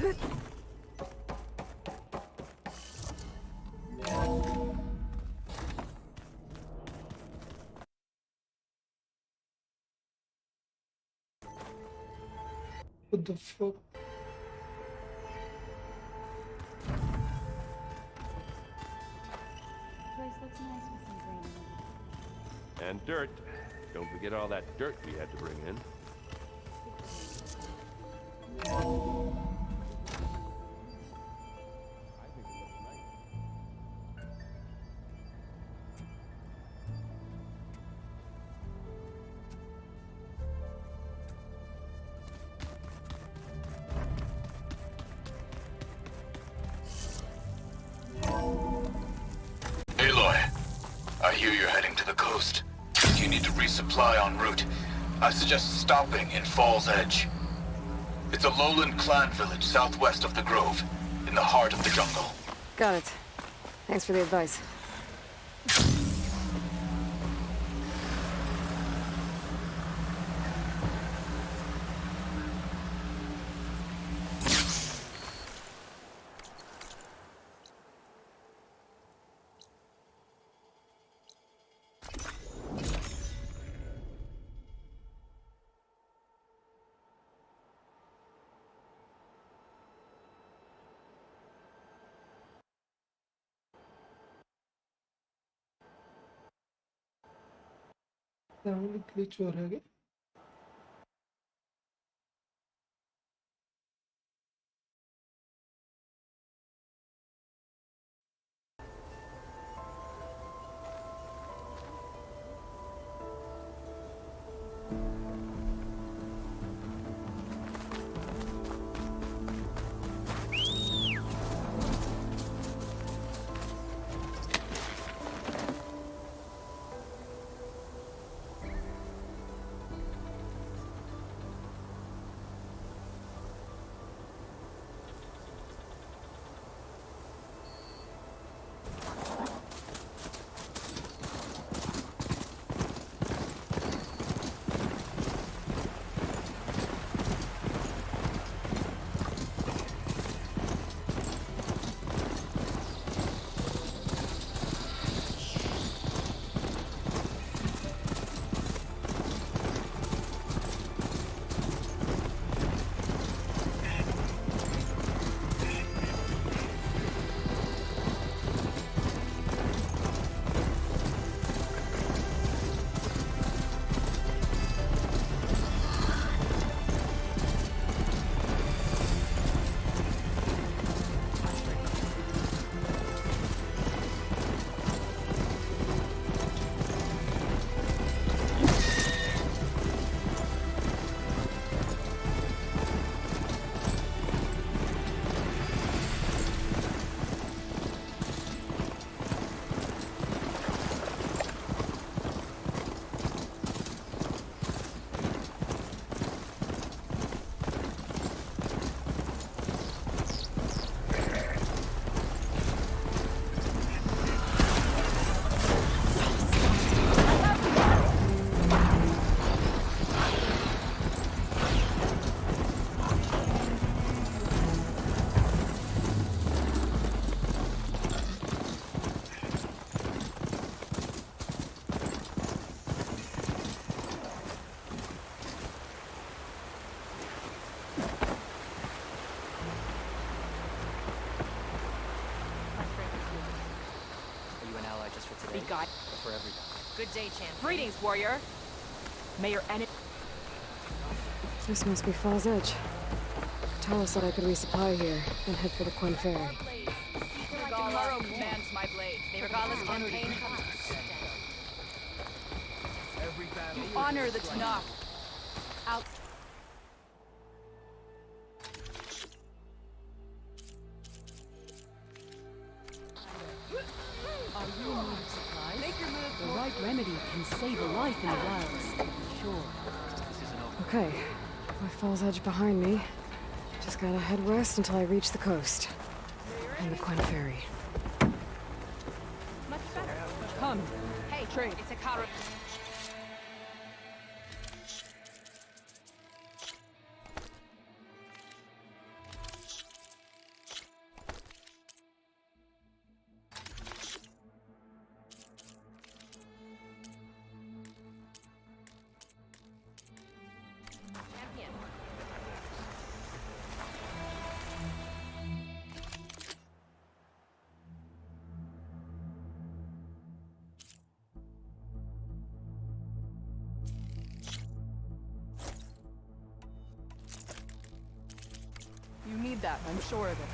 What the fuck? Place looks nice with some green in it. And dirt. Don't forget all that dirt we had to bring in. Aloy, I hear you're heading to the coast. You need to resupply en route. I suggest stopping in Fall's Edge. It's a lowland clan village southwest of the Grove, in the heart of the jungle. Got it. Thanks for the advice. Sound glitch हो रहा है क्या? Guy. For everything. Good day, champ. Greetings, warrior. May your enemy. This must be Fall's Edge. Tala said I could resupply here, then head for the Quinn Ferry. Tomorrow commands my blade. Regardless campaign. Honor the Tanakh. Out. Are you in need of supplies? Make your move. The right remedy can save a life in the wilds. Sure. Okay, with Fall's Edge behind me, just gotta head west until I reach the coast. And the Quinn Ferry. Much better. Come. Hey, trade. It's a car. need that, I'm sure of it.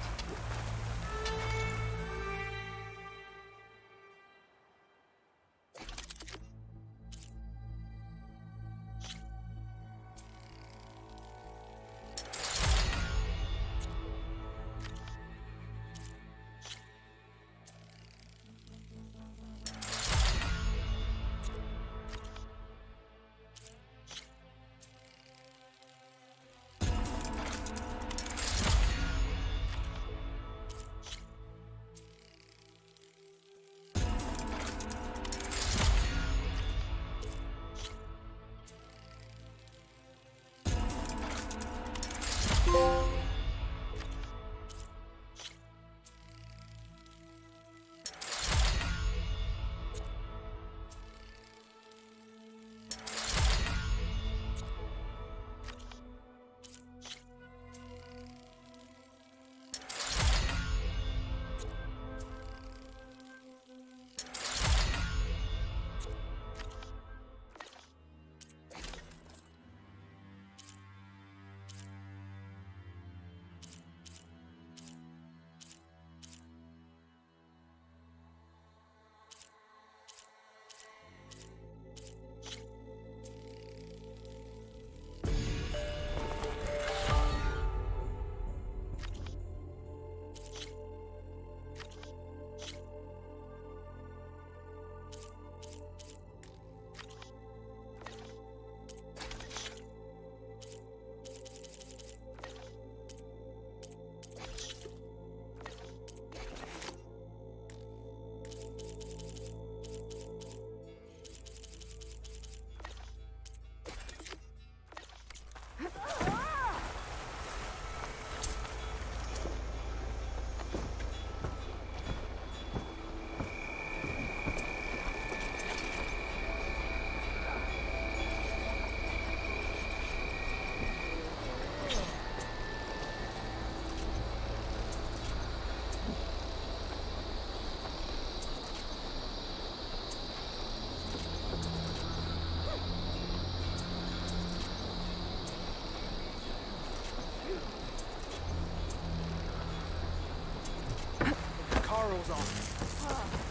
Carl's on.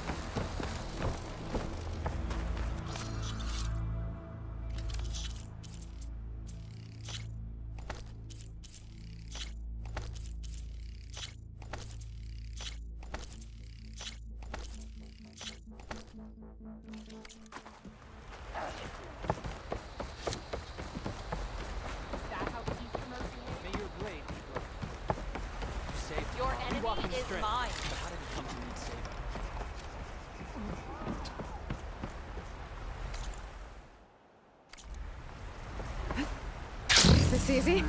That how we use commercial? May your blade be broken. You saved Your Carl. enemy Walking is strength. mine. But how did he come to need saving? This easy?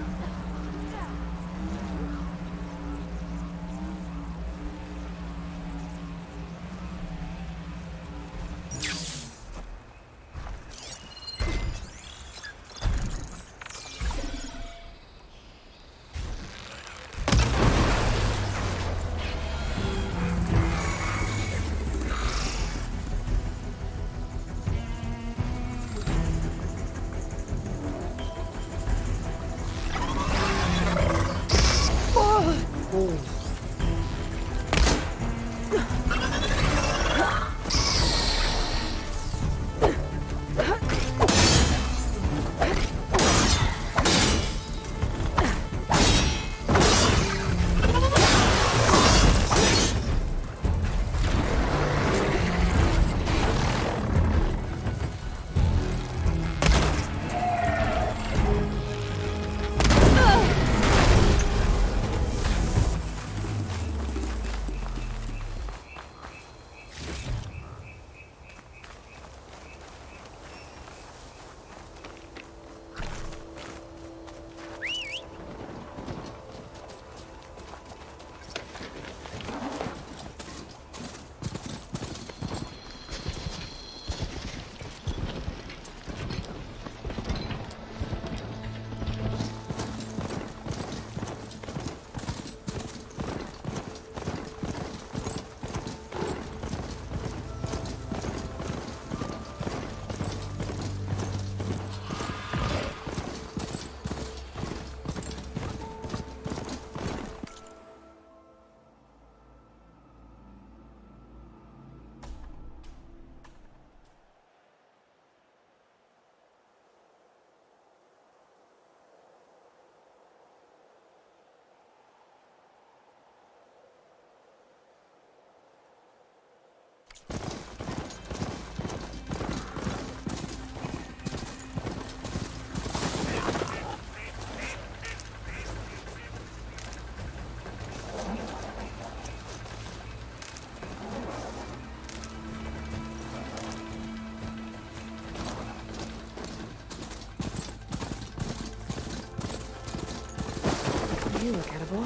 They look edible.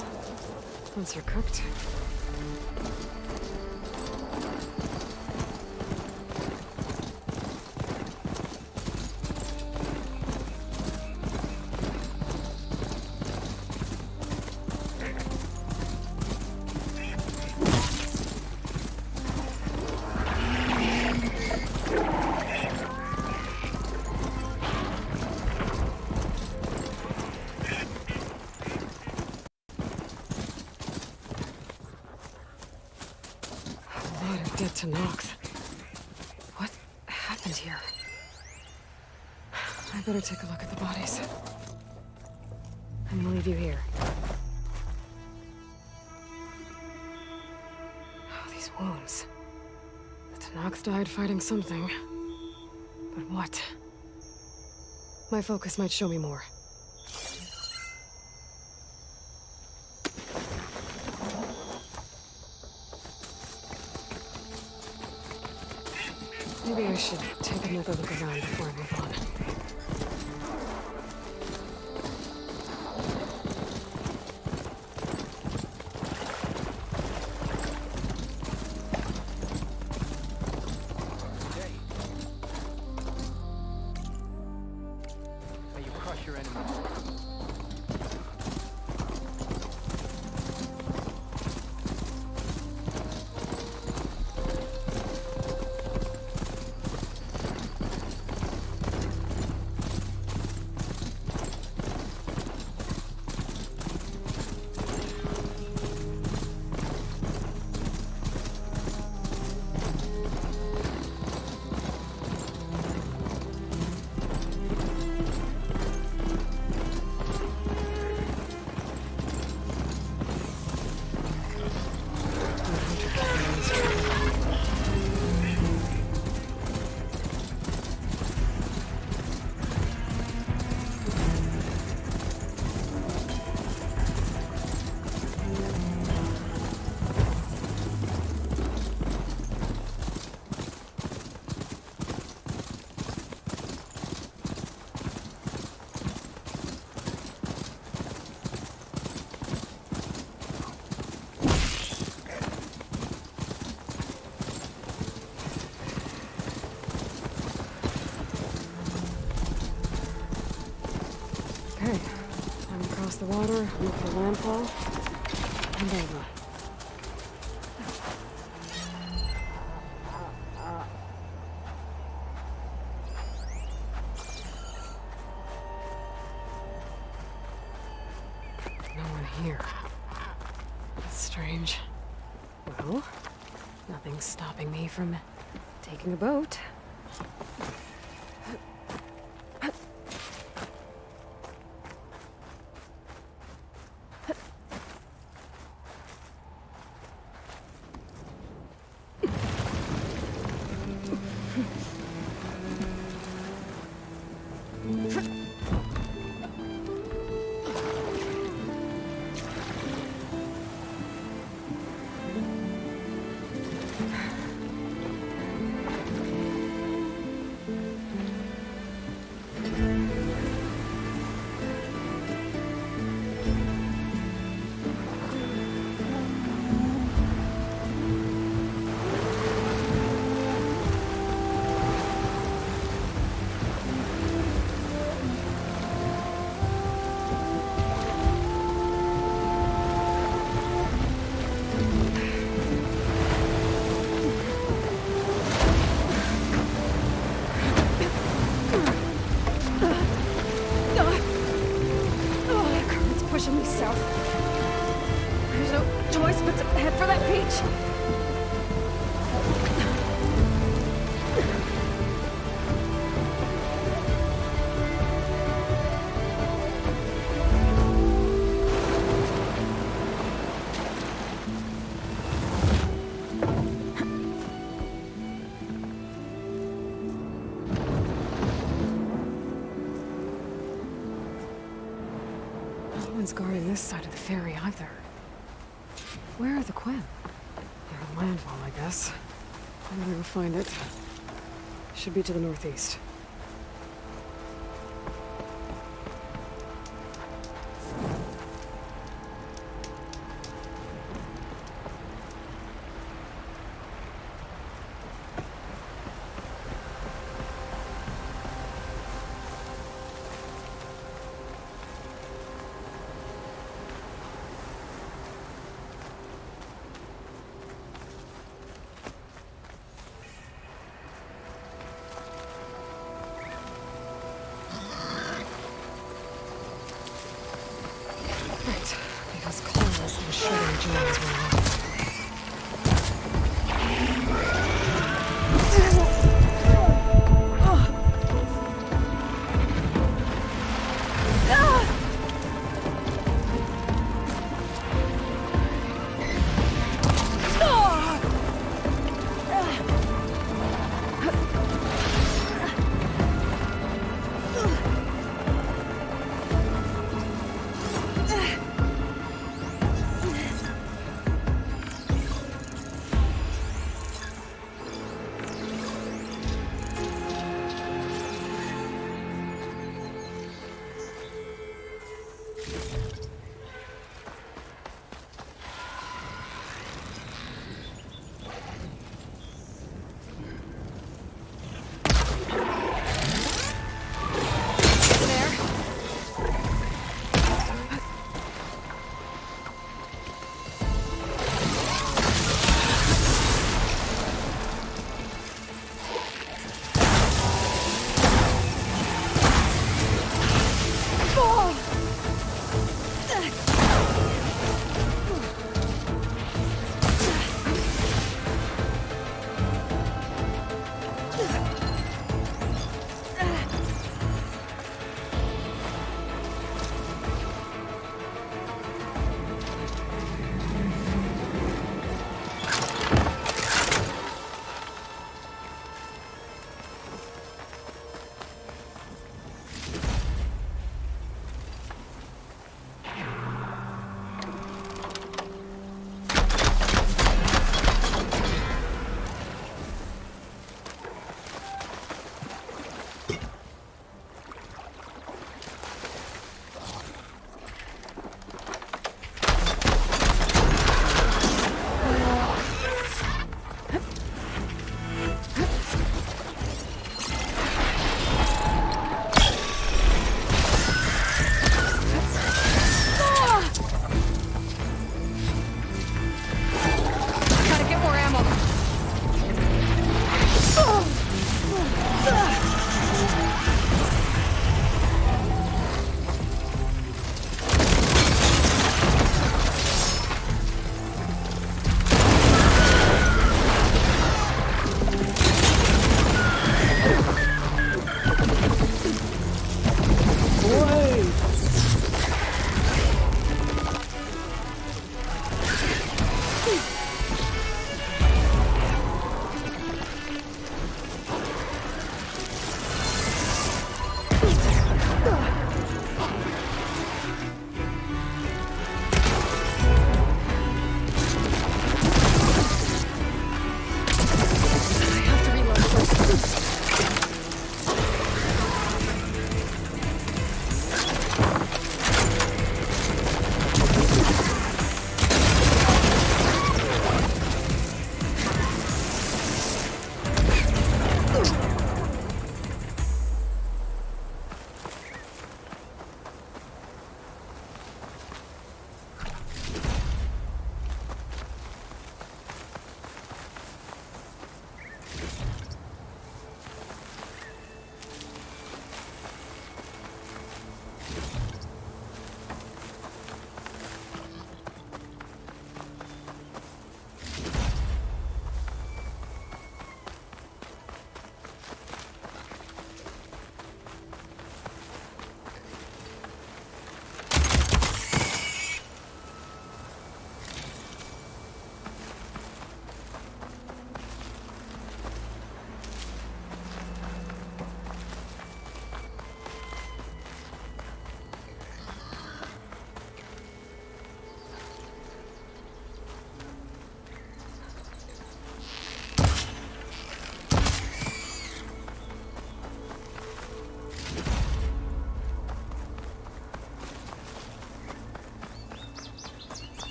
Once they're cooked. Dead to Nox. What happened here? I better take a look at the bodies. I'm gonna leave you here. Oh, these wounds. The Tanox died fighting something. But what? My focus might show me more. Maybe I should take another look around before I move on. Hey. May you crush your enemies. Okay, time to cross the water, look for landfall, and over. No one here. That's strange. Well, nothing's stopping me from taking a boat. No one's guarding this side of the ferry either. Where are the Quinn? They're on landfall, I guess. I'm gonna go find it. Should be to the northeast.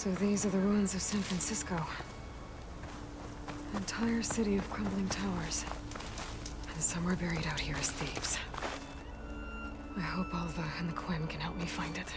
So these are the ruins of San Francisco. An entire city of crumbling towers. And somewhere buried out here is Thebes. I hope Alva and the Quim can help me find it.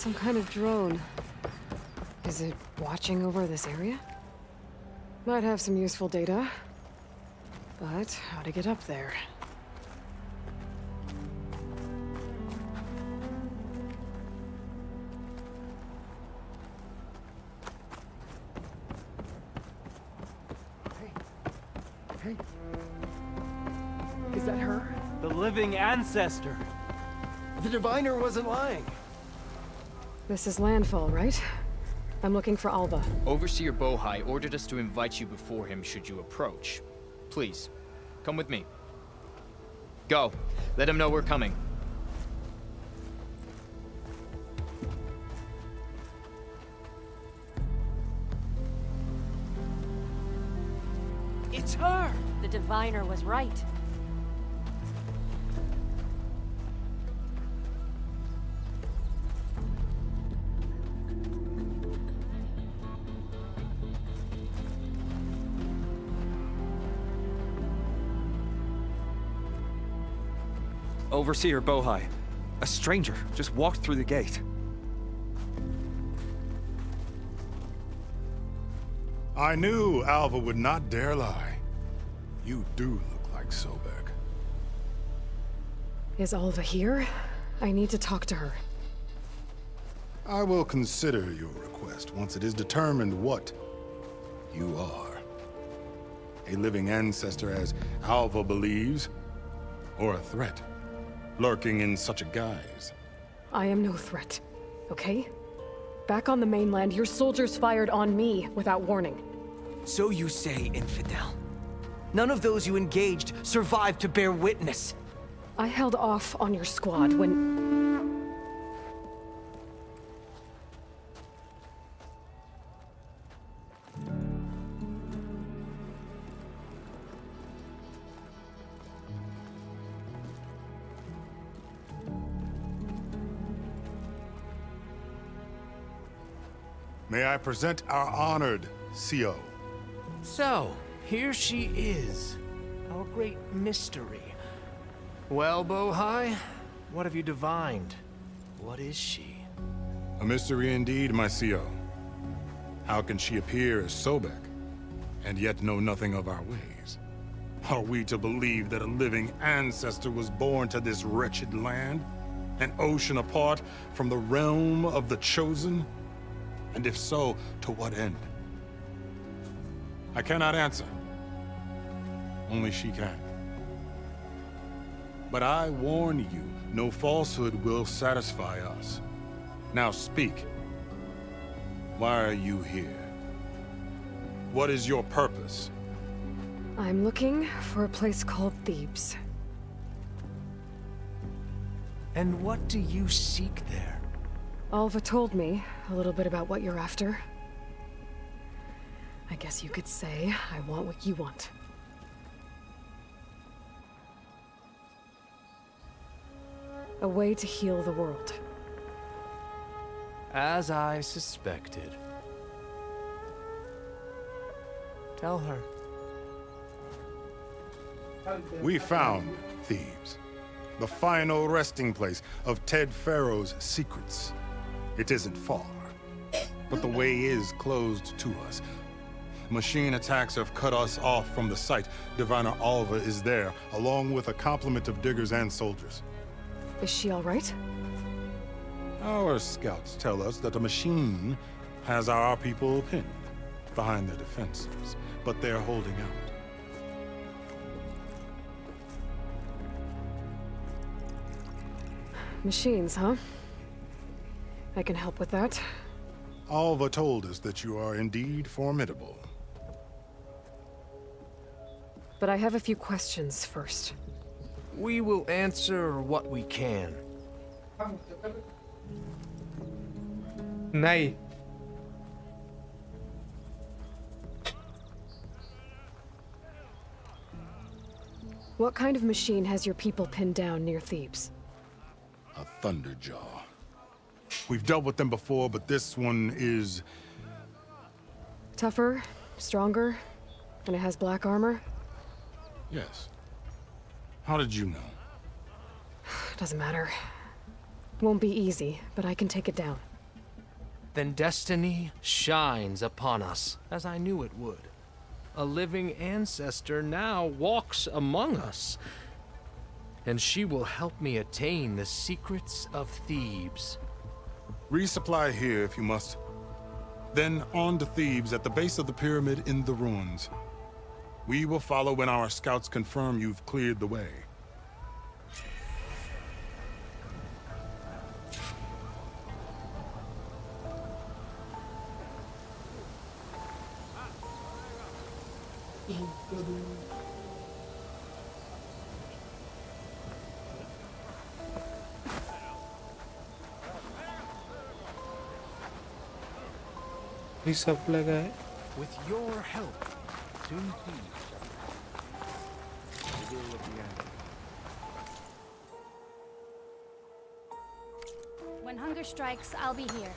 Some kind of drone. Is it watching over this area? Might have some useful data. But how to get up there? Hey. Is that her? The living ancestor. The diviner wasn't lying. This is landfall, right? I'm looking for Alva. Overseer Bohai ordered us to invite you before him should you approach. Please, come with me. Go. Let him know we're coming. It's her! The diviner was right. Overseer Bohai. A stranger just walked through the gate. I knew Alva would not dare lie. You do look like Sobek. Is Alva here? I need to talk to her. I will consider your request once it is determined what you are. A living ancestor, as Alva believes, or a threat, lurking in such a guise. I am no threat, okay? Back on the mainland, your soldiers fired on me without warning. So you say, infidel. None of those you engaged survived to bear witness. I held off on your squad when... May I present our honored CO. So, here she is. Our great mystery. Well, Bohai, what have you divined? What is she? A mystery indeed, my CO. How can she appear as Sobek, and yet know nothing of our ways? Are we to believe that a living ancestor was born to this wretched land? An ocean apart from the realm of the Chosen? And if so, to what end? I cannot answer. Only she can. But I warn you, no falsehood will satisfy us. Now speak. Why are you here? What is your purpose? I'm looking for a place called Thebes. And what do you seek there? Alva told me a little bit about what you're after. I guess you could say I want what you want. A way to heal the world. As I suspected. Tell her. We found Thebes, the final resting place of Ted Pharaoh's secrets. It isn't far, but the way is closed to us. Machine attacks have cut us off from the site. Diviner Alva is there, along with a complement of diggers and soldiers. Is she all right? Our scouts tell us that a machine has our people pinned behind their defenses, but they're holding out. Machines, huh? I can help with that. Alva told us that you are indeed formidable. But I have a few questions first. We will answer what we can. Nej. What kind of machine has your people pinned down near Thebes? A Thunderjaw. We've dealt with them before, but this one is... Tougher, stronger, and it has black armor? Yes. How did you know? Doesn't matter. Won't be easy, but I can take it down. then destiny shines upon us, as I knew it would. A living ancestor now walks among us, and she will help me attain the secrets of Thebes. Resupply here if you must. Then on to Thebes at the base of the pyramid in the ruins. We will follow when our scouts confirm you've cleared the way. रिसप्लाई का है With your help, to Thebes. When hunger strikes, I'll be here.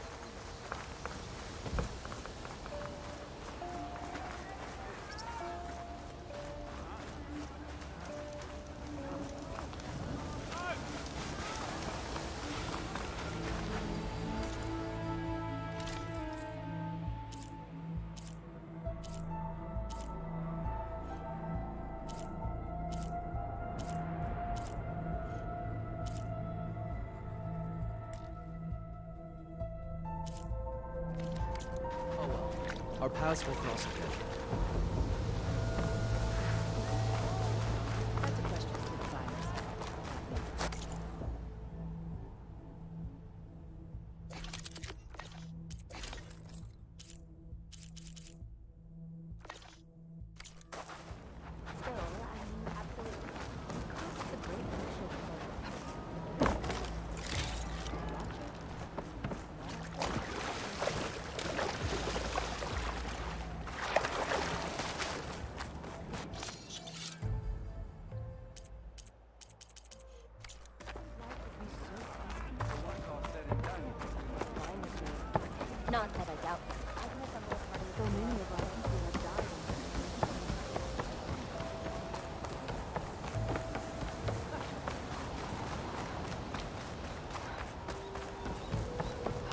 Our paths will cross again. That's a question for the designers. Not that I doubt it. I guess I'm just letting so many of our people have died.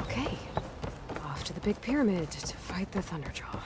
Okay. Off to the big pyramid to fight the Thunderjaw.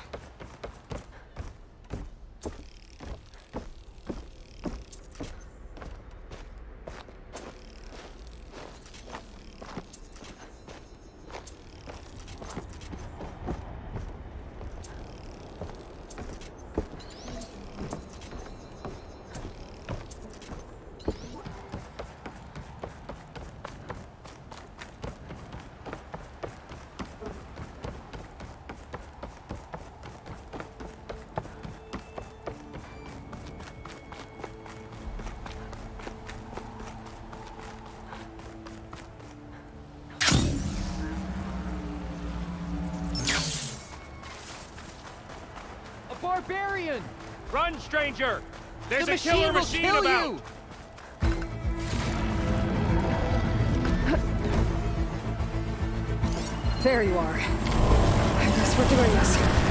Barbarian! Run, stranger! There's The a killer will machine kill about! you! There you are. I guess we're doing this.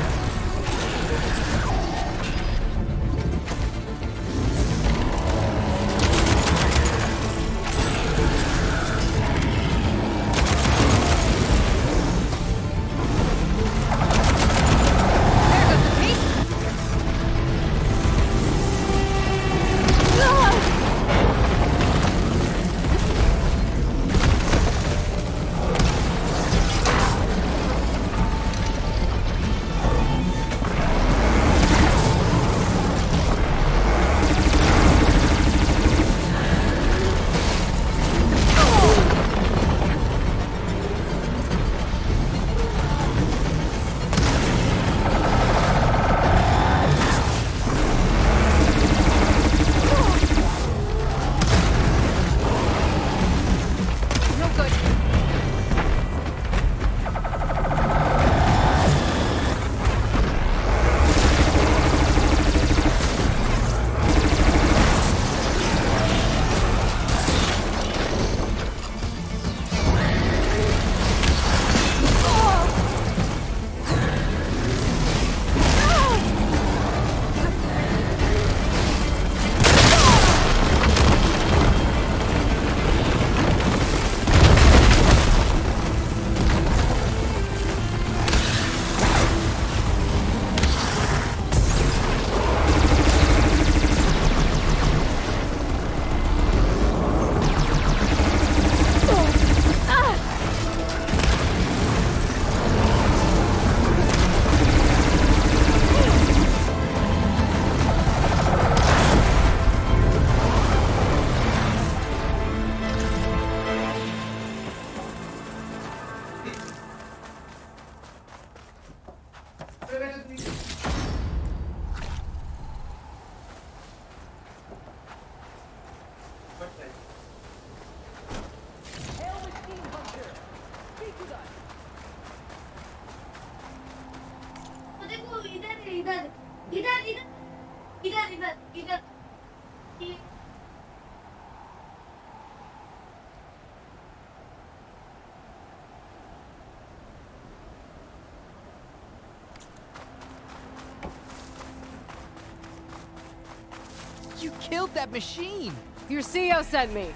You killed that machine! Your CEO sent me.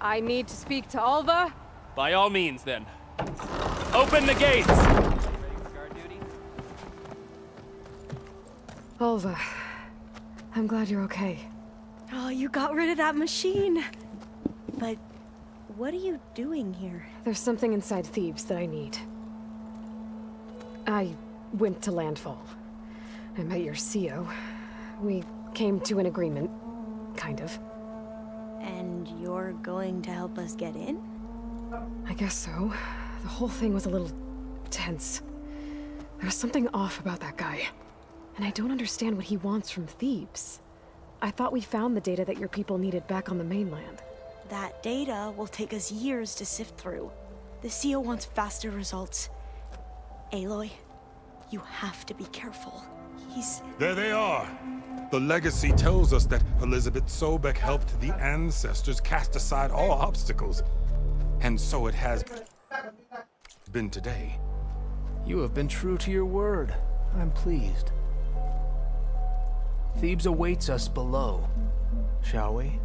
I need to speak to Alva. By all means, then. Open the gates! Alva, I'm glad you're okay. Oh, you got rid of that machine. But what are you doing here? There's something inside Thebes that I need. I went to Landfall. I met your CEO. We came to an agreement, kind of. And you're going to help us get in? I guess so. The whole thing was a little tense. There was something off about that guy. And I don't understand what he wants from Thebes. I thought we found the data that your people needed back on the mainland. That data will take us years to sift through. The CEO wants faster results. Aloy, you have to be careful. There they are! The legacy tells us that Elizabeth Sobek helped the ancestors cast aside all obstacles. And so it has been today. You have been true to your word. I'm pleased. Thebes awaits us below, shall we?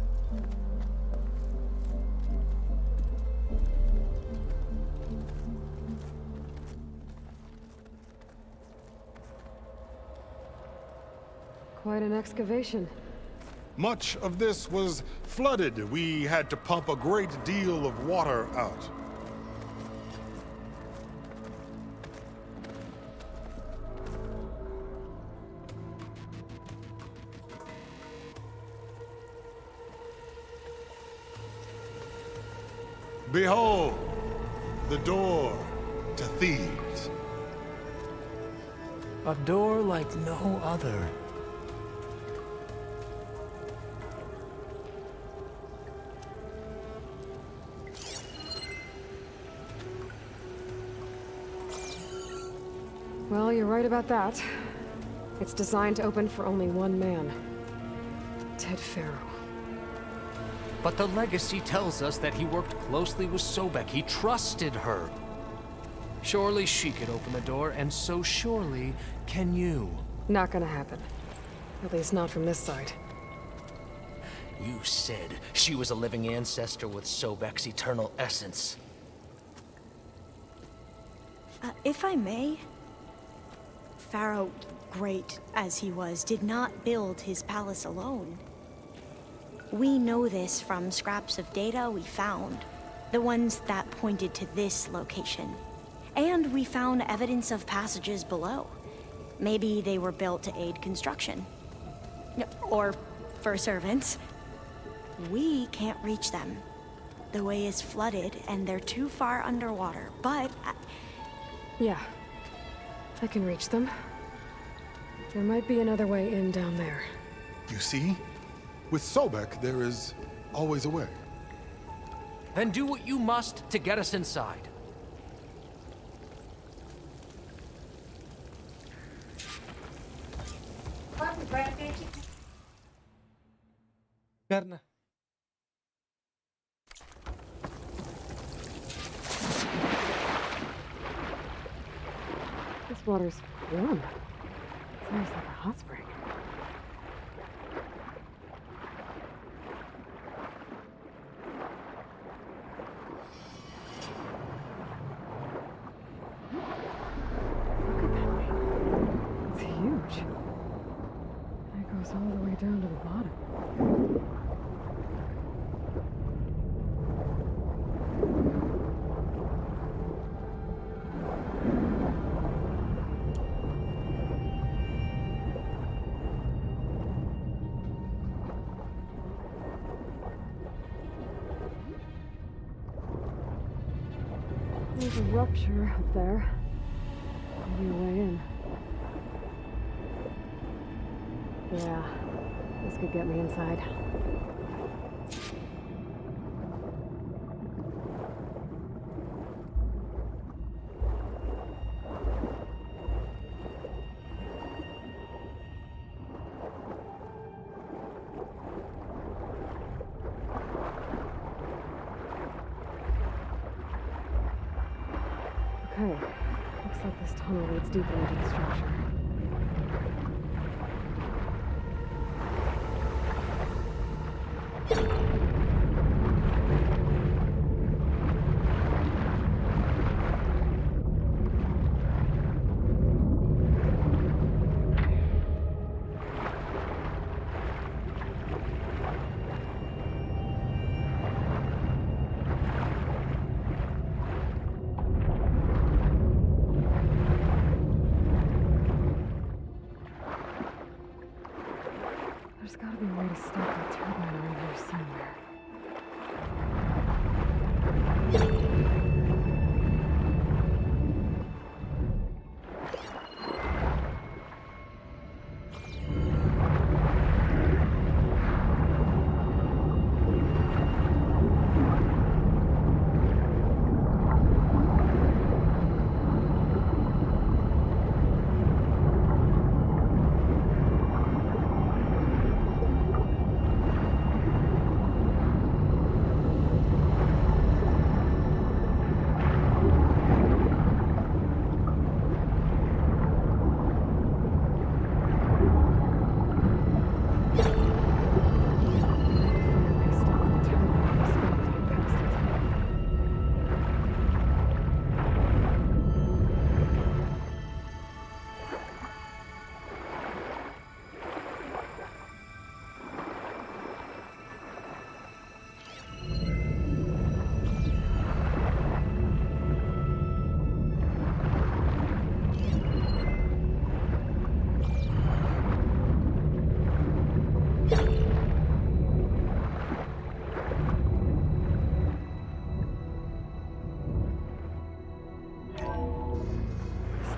Quite an excavation. Much of this was flooded. We had to pump a great deal of water out. Behold, the door to Thebes. A door like no other. Well, you're right about that. It's designed to open for only one man. Ted Faro. But the legacy tells us that he worked closely with Sobek. He trusted her. Surely she could open the door, and so surely can you. Not gonna happen. At least not from this side. You said she was a living ancestor with Sobek's eternal essence. If I may, Pharaoh, great as he was, did not build his palace alone. We know this from scraps of data we found, the ones that pointed to this location. And we found evidence of passages below. Maybe they were built to aid construction. Or for servants. We can't reach them. The way is flooded and they're too far underwater, but... Yeah. I can reach them. There might be another way in down there. You see? With Sobek, there is always a way. Then do what you must to get us inside. Karna. This water's warm. Smells like a hot spring. It's huge. And it goes all the way down to the bottom. There's a rupture up there. Maybe a way in. Yeah, this could get me inside. Okay, looks like this tunnel leads deeper into the structure. There's gotta be a way to stop that turbine around here somewhere.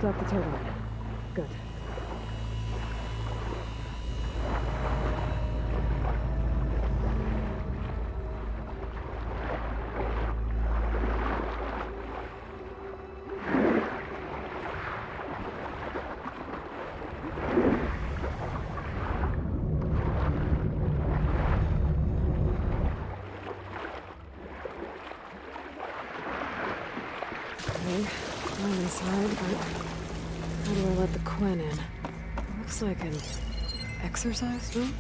Stop the turbine. Good. Okay, I'm inside, but how do I let the Quen in? Looks like an exercise room?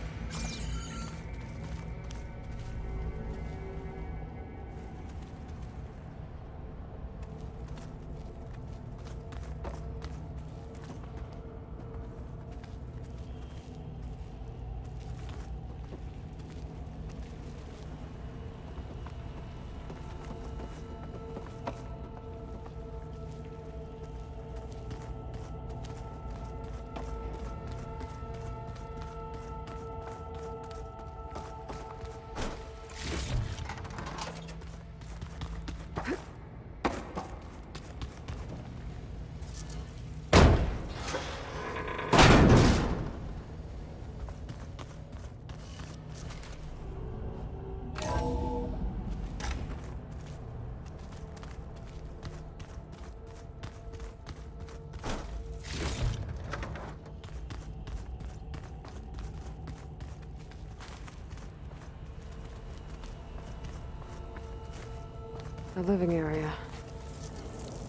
The living area.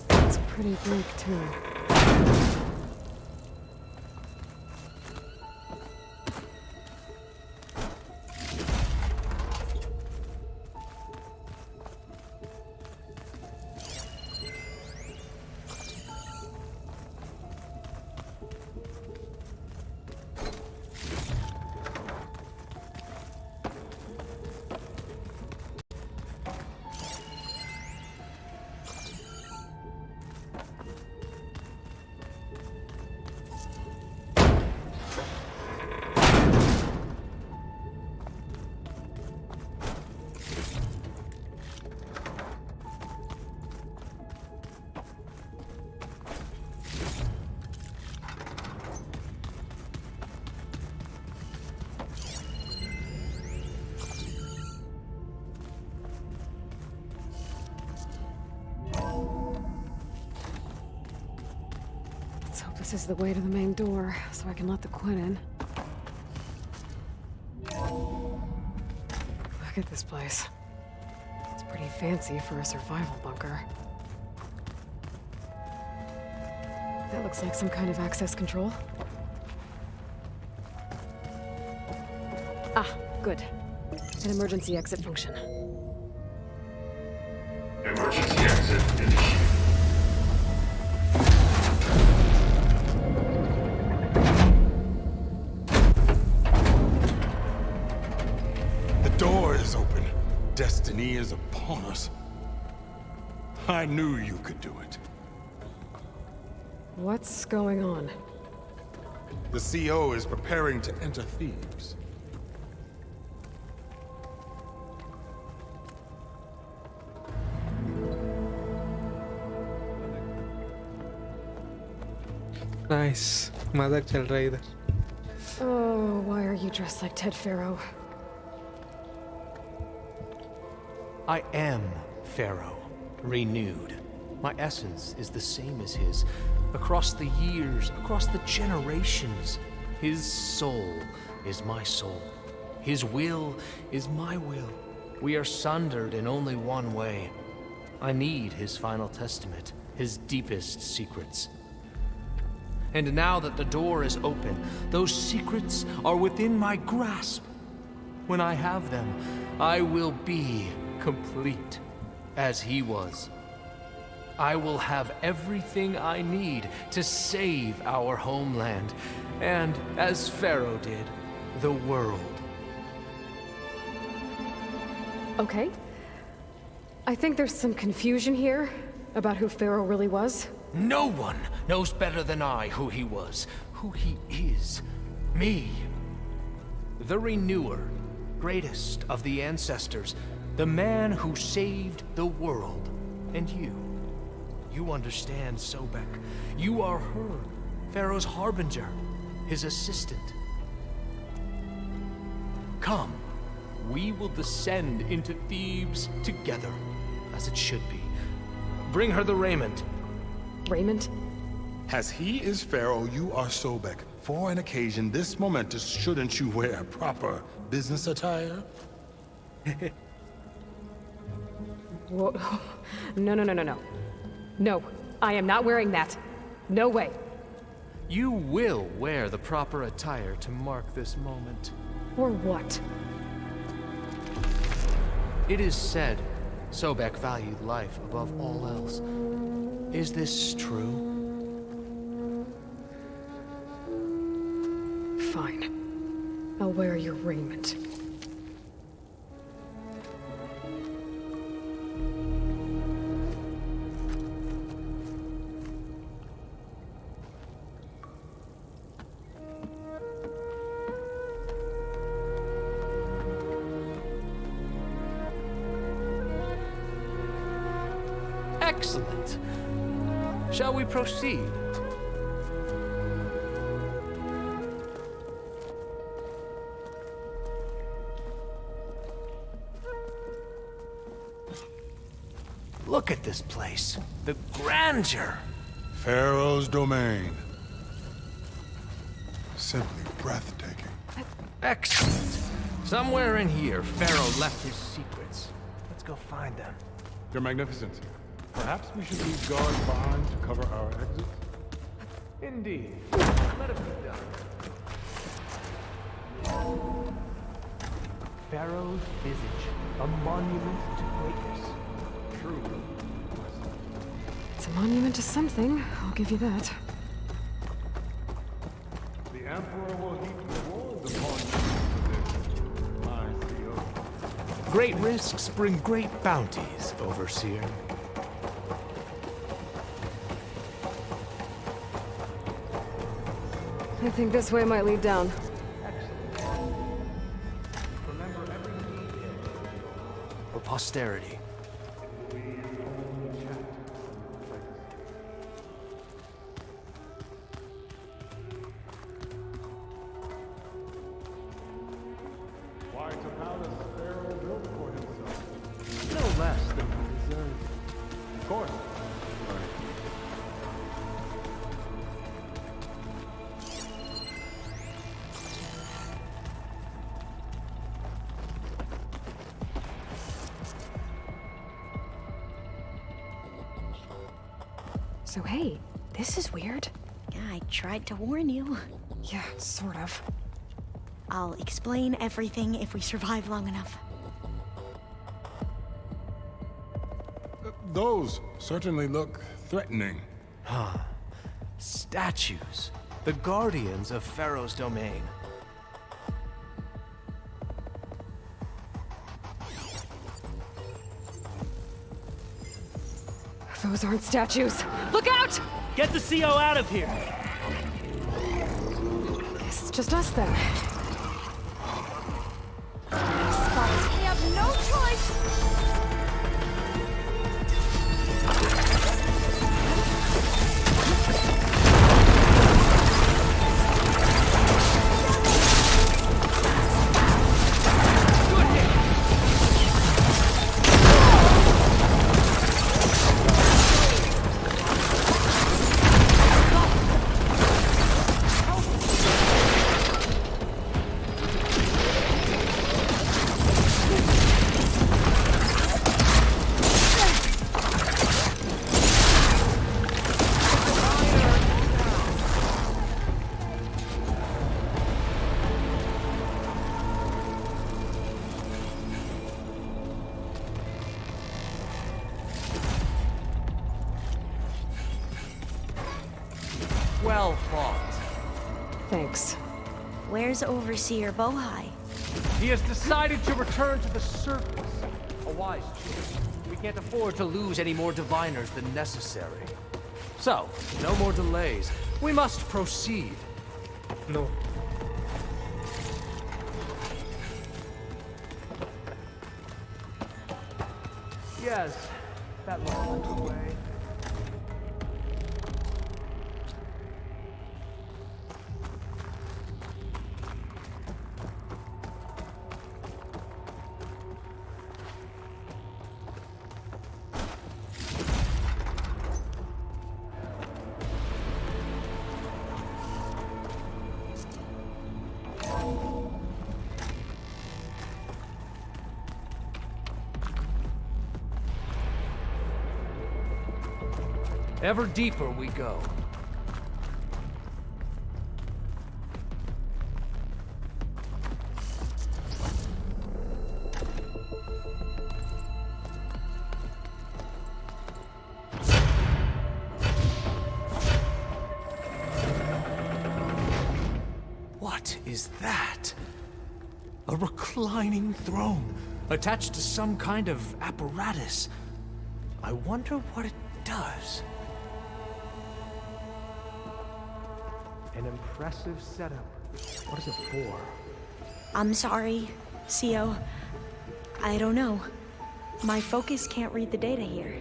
It's pretty bleak, too. This is the way to the main door, so I can let the Quen in. Look at this place. It's pretty fancy for a survival bunker. That looks like some kind of access control. Ah, good. An emergency exit function. Emergency exit initiated. The door is open. Destiny is upon us. I knew you could do it. What's going on? The CO is preparing to enter Thebes. Nice. मजाक चल रहा है इधर. Oh, why are you dressed like Ted Pharaoh? I am Pharaoh, renewed. My essence is the same as his. Across the years, across the generations, his soul is my soul. His will is my will. We are sundered in only one way. I need his final testament, his deepest secrets. And now that the door is open, those secrets are within my grasp. When I have them, I will be complete, as he was. I will have everything I need to save our homeland, and, as Pharaoh did, the world. Okay. I think there's some confusion here about who Pharaoh really was. No one knows better than I who he was, who he is. Me. The Renewer, greatest of the ancestors, the man who saved the world. And you. You understand, Sobek. You are her, Pharaoh's harbinger, his assistant. Come, we will descend into Thebes together, as it should be. Bring her the raiment. Raiment? As he is Pharaoh, you are Sobek. For an occasion this momentous, shouldn't you wear proper business attire? Whoa. No, no, no, no, no. No, I am not wearing that. No way. You will wear the proper attire to mark this moment. Or what? It is said Sobek valued life above all else. Is this true? Fine. I'll wear your raiment. Excellent. Shall we proceed? Look at this place. The grandeur. Pharaoh's domain. Simply breathtaking. Excellent. Somewhere in here, Pharaoh left his secrets. Let's go find them. Your Magnificence, perhaps we should leave guards behind to cover our exit? Indeed. Let it be done. Pharaoh's visage, a monument to greatness. Truly. It's a monument to something, I'll give you that. The Emperor will heap rewards upon you for this, my CO. Great risks bring great bounties, Overseer. I think this way might lead down. Remember every detail. For posterity. Why to palace Pharaoh built for himself? No less than he deserved. Of course. So hey, this is weird. Yeah, I tried to warn you. Yeah, sort of. I'll explain everything if we survive long enough. Those certainly look threatening. Huh. Statues. The guardians of Pharaoh's domain. Those aren't statues. Look out! Get the CO out of here! Guess it's just us then. Spies, we have no choice! Well fought. Thanks. Where's Overseer Bohai? He has decided to return to the surface. A wise choice. We can't afford to lose any more diviners than necessary. So, no more delays. We must proceed. No. Yes, that long way. Ever deeper we go. What is that? A reclining throne, attached to some kind of apparatus. I wonder what it does. An impressive setup. What is it for? I'm sorry, CO. I don't know. My focus can't read the data here.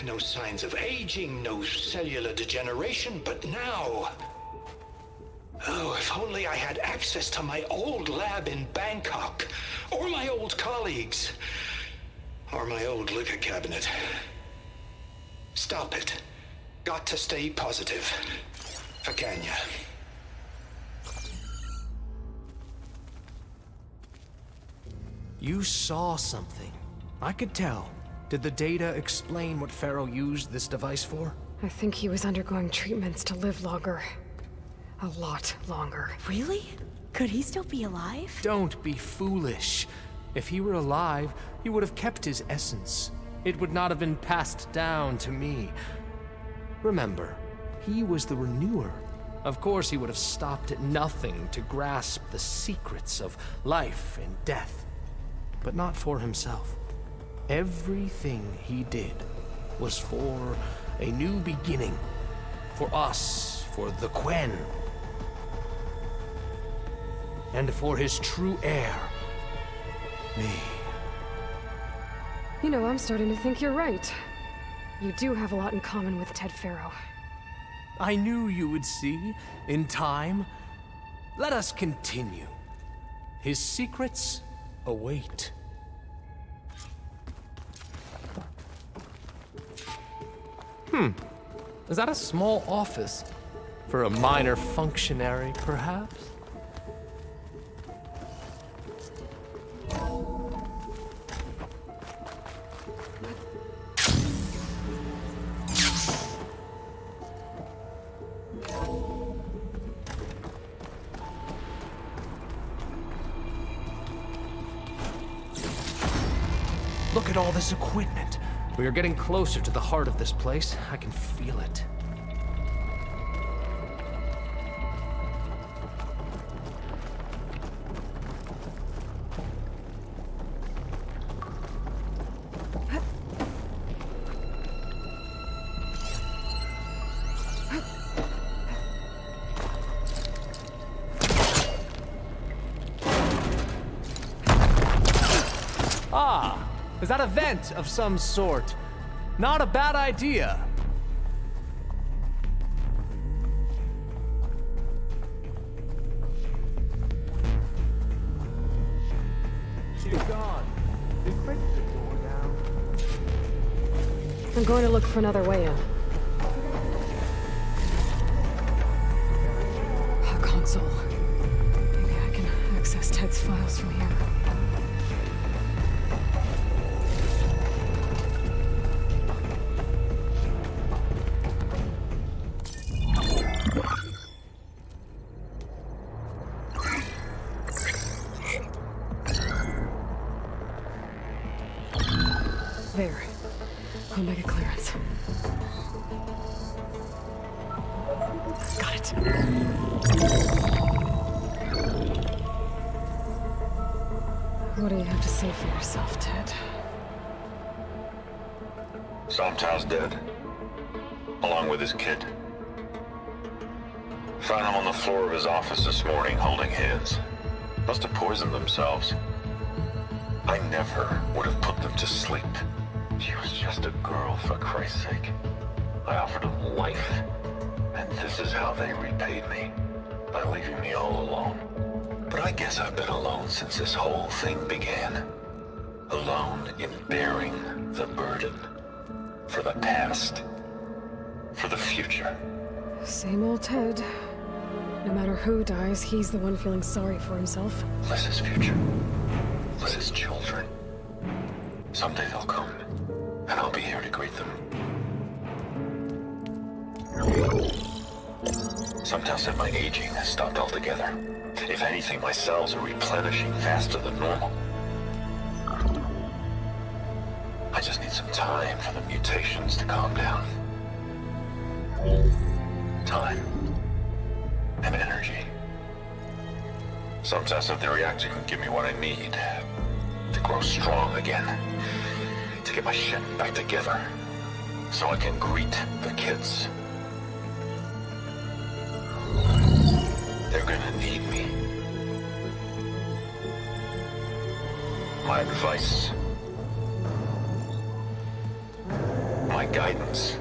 No signs of aging, no cellular degeneration, but now... Oh, if only I had access to my old lab in Bangkok, or my old colleagues, or my old liquor cabinet. Stop it. Got to stay positive. Fakanya. You saw something. I could tell. Did the data explain what Pharaoh used this device for? I think he was undergoing treatments to live longer. A lot longer. Really? Could he still be alive? Don't be foolish. If he were alive, he would have kept his essence. It would not have been passed down to me. Remember, he was the renewer. Of course, he would have stopped at nothing to grasp the secrets of life and death. But not for himself. Everything he did was for a new beginning. For us, for the Quen. And for his true heir, me. You know, I'm starting to think you're right. You do have a lot in common with Ted Pharaoh. I knew you would see, in time. Let us continue. His secrets await. Is that a small office? For a minor functionary, perhaps? Look at all this equipment. We are getting closer to the heart of this place. I can feel it. Ah, is that a vent of some sort? Not a bad idea. She's gone. They clicked the door down. I'm going to look for another way in. A console. Maybe I can access Ted's files from here. There. I'll make a clearance. Got it. What do you have to say for yourself, Ted? Somtow's dead. Along with his kid. Found him on the floor of his office this morning, holding hands. Must have poisoned themselves. I never would have put them to sleep. She was just a girl, for Christ's sake. I offered them life, and this is how they repaid me, by leaving me all alone. But I guess I've been alone since this whole thing began. Alone in bearing the burden. For the past. For the future. Same old Ted. No matter who dies, he's the one feeling sorry for himself. Liz's future. Liz's children. Someday they'll come. And I'll be here to greet them. Sometimes said my aging has stopped altogether. If anything, my cells are replenishing faster than normal. I just need some time for the mutations to calm down. Time. And energy. Sometimes said the reactor can give me what I need. To grow strong again. To get my shit back together, so I can greet the kids. They're gonna need me. My advice. My guidance.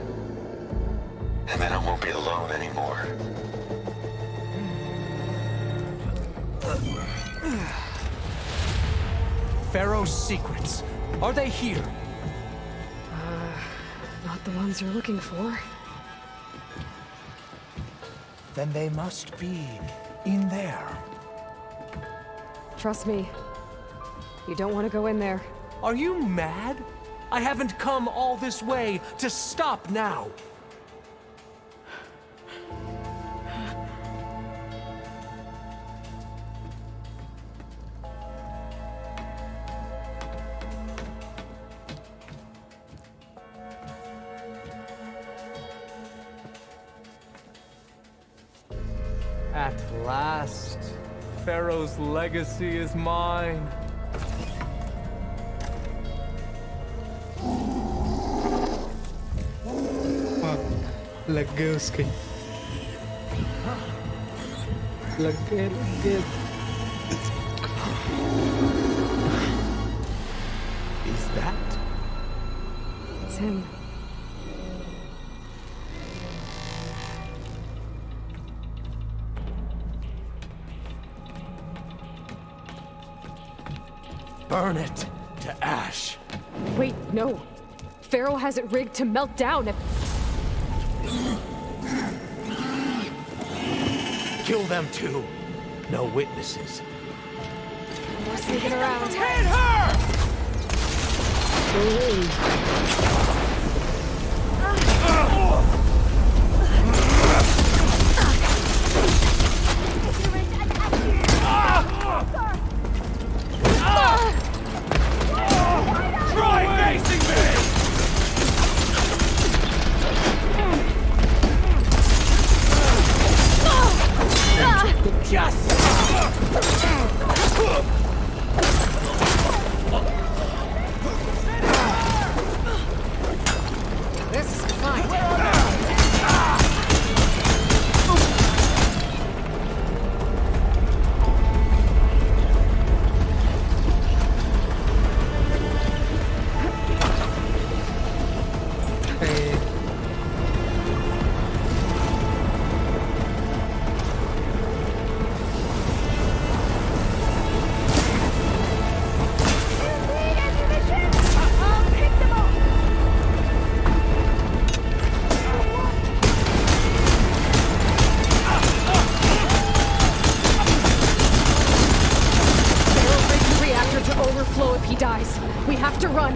And then I won't be alone anymore. Pharaoh's secrets. Are they here? Not the ones you're looking for. Then they must be in there. Trust me. You don't want to go in there. Are you mad? I haven't come all this way to stop now. At last, Pharaoh's legacy is mine. लग गए उसके लग गए Is that? It's him. Burn it to ash. Wait, no. Pharaoh has it rigged to melt down if... kill them too. No witnesses. We're sneaking around. Hit her! Try facing me! Just... This is fine. We have to run.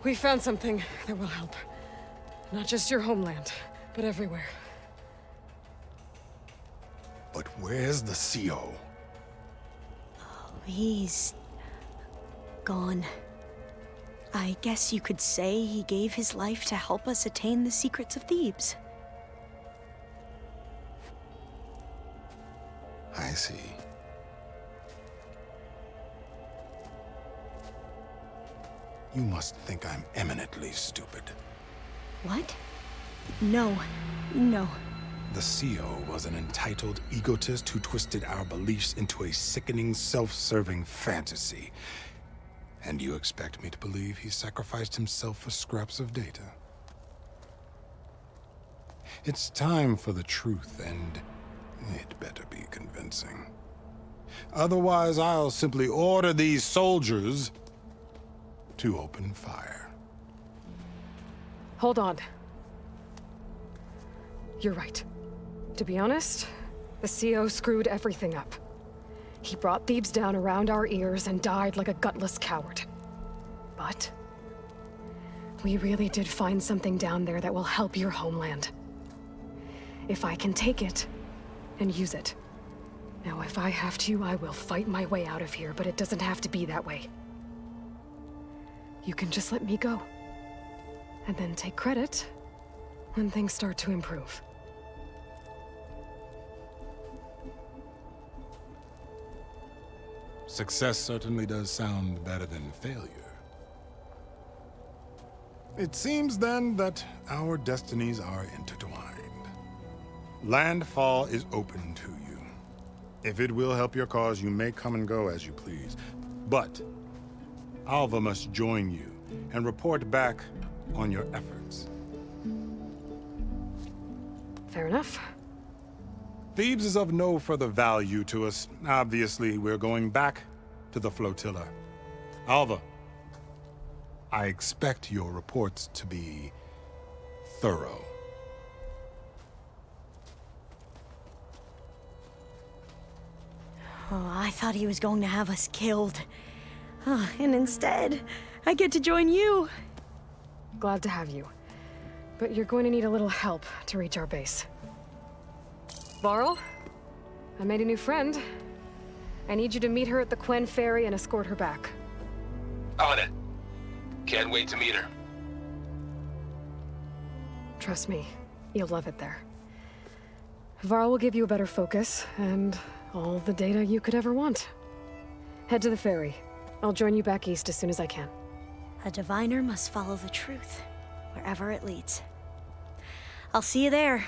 We found something that will help. Not just your homeland, but everywhere. But where's the CO? He's gone. I guess you could say he gave his life to help us attain the secrets of Thebes. I see. You must think I'm eminently stupid. What? No. No. The CO was an entitled egotist who twisted our beliefs into a sickening, self-serving fantasy. And you expect me to believe he sacrificed himself for scraps of data? It's time for the truth, and it better be convincing. Otherwise, I'll simply order these soldiers to open fire. Hold on. You're right. To be honest, the CO screwed everything up. He brought Thebes down around our ears and died like a gutless coward. But we really did find something down there that will help your homeland. If I can take it and use it. Now, if I have to, I will fight my way out of here, but it doesn't have to be that way. You can just let me go. And then take credit when things start to improve. Success certainly does sound better than failure. It seems then that our destinies are intertwined. Landfall is open to you. If it will help your cause, you may come and go as you please. But Alva must join you and report back on your efforts. Fair enough. Thebes is of no further value to us. Obviously, we're going back to the flotilla. Alva, I expect your reports to be thorough. Oh, I thought he was going to have us killed. And instead, I get to join you. Glad to have you. But you're going to need a little help to reach our base. Varl, I made a new friend. I need you to meet her at the Quen Ferry and escort her back. On it. Can't wait to meet her. Trust me, you'll love it there. Varl will give you a better focus, and all the data you could ever want. Head to the ferry. I'll join you back east as soon as I can. A diviner must follow the truth, wherever it leads. I'll see you there.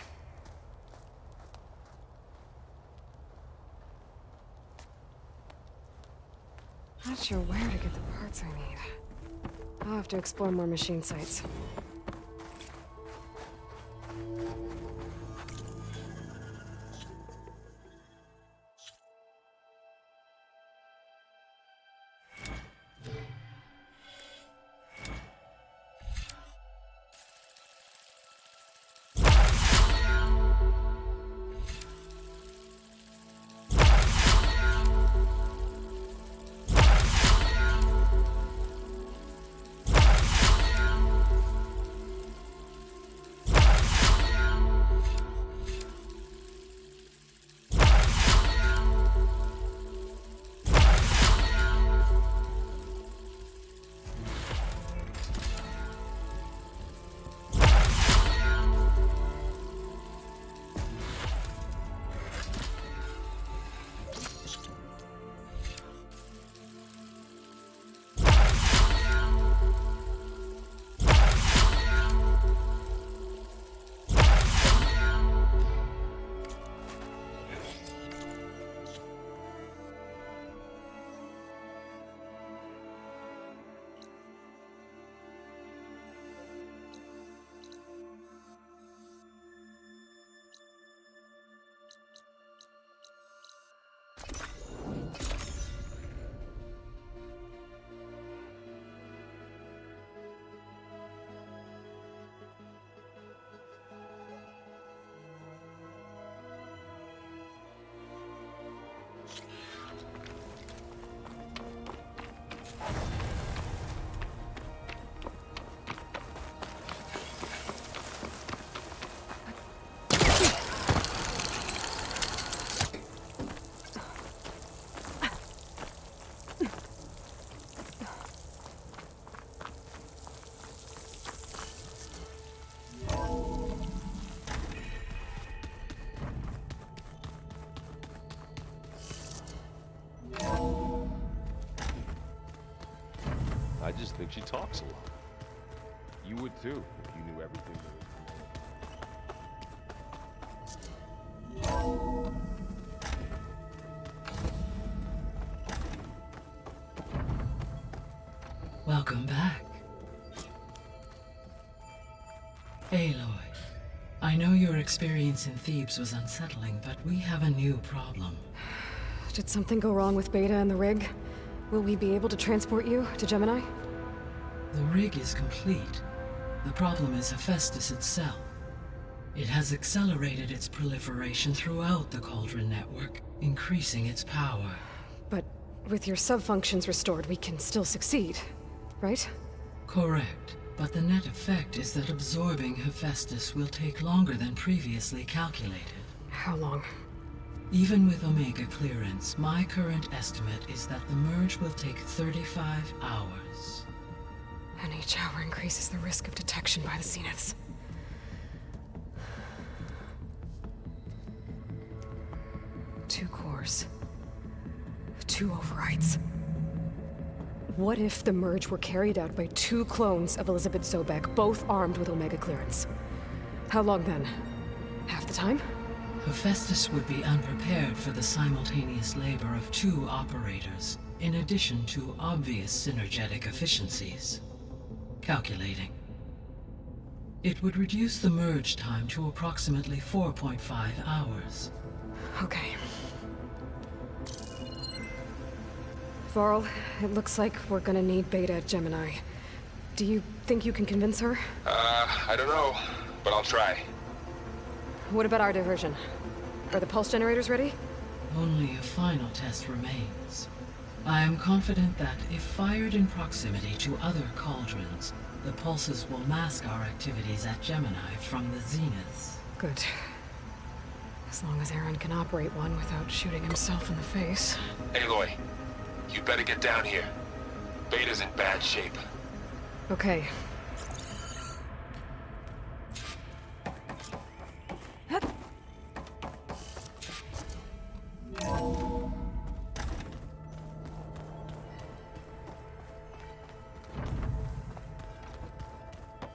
Not sure where to get the parts I need. I'll have to explore more machine sites. think she talks a lot. You would too, if you knew everything there is to know. Welcome back. Aloy, I know your experience in Thebes was unsettling, but we have a new problem. Did something go wrong with Beta and the rig? Will we be able to transport you to Gemini? The rig is complete. The problem is Hephaestus itself. It has accelerated its proliferation throughout the Cauldron network, increasing its power. But with your sub-functions restored, we can still succeed, right? Correct. But the net effect is that absorbing Hephaestus will take longer than previously calculated. How long? Even with Omega clearance, my current estimate is that the merge will take 35 hours. And each hour increases the risk of detection by the Zeniths. Two cores. 2 overrides. What if the merge were carried out by 2 clones of Elizabeth Sobek, both armed with Omega clearance? How long then? Half the time? Hephaestus would be unprepared for the simultaneous labor of 2 operators, in addition to obvious synergetic efficiencies. Calculating. It would reduce the merge time to approximately 4.5 hours. Okay. Varl, it looks like we're gonna need Beta at Gemini. Do you think you can convince her? I don't know, but I'll try. What about our diversion? Are the pulse generators ready? Only a final test remains. I am confident that if fired in proximity to other cauldrons, the pulses will mask our activities at Gemini from the Zeniths. Good. As long as Aaron can operate one without shooting himself in the face. Aloy, you better get down here. Beta's in bad shape. Okay.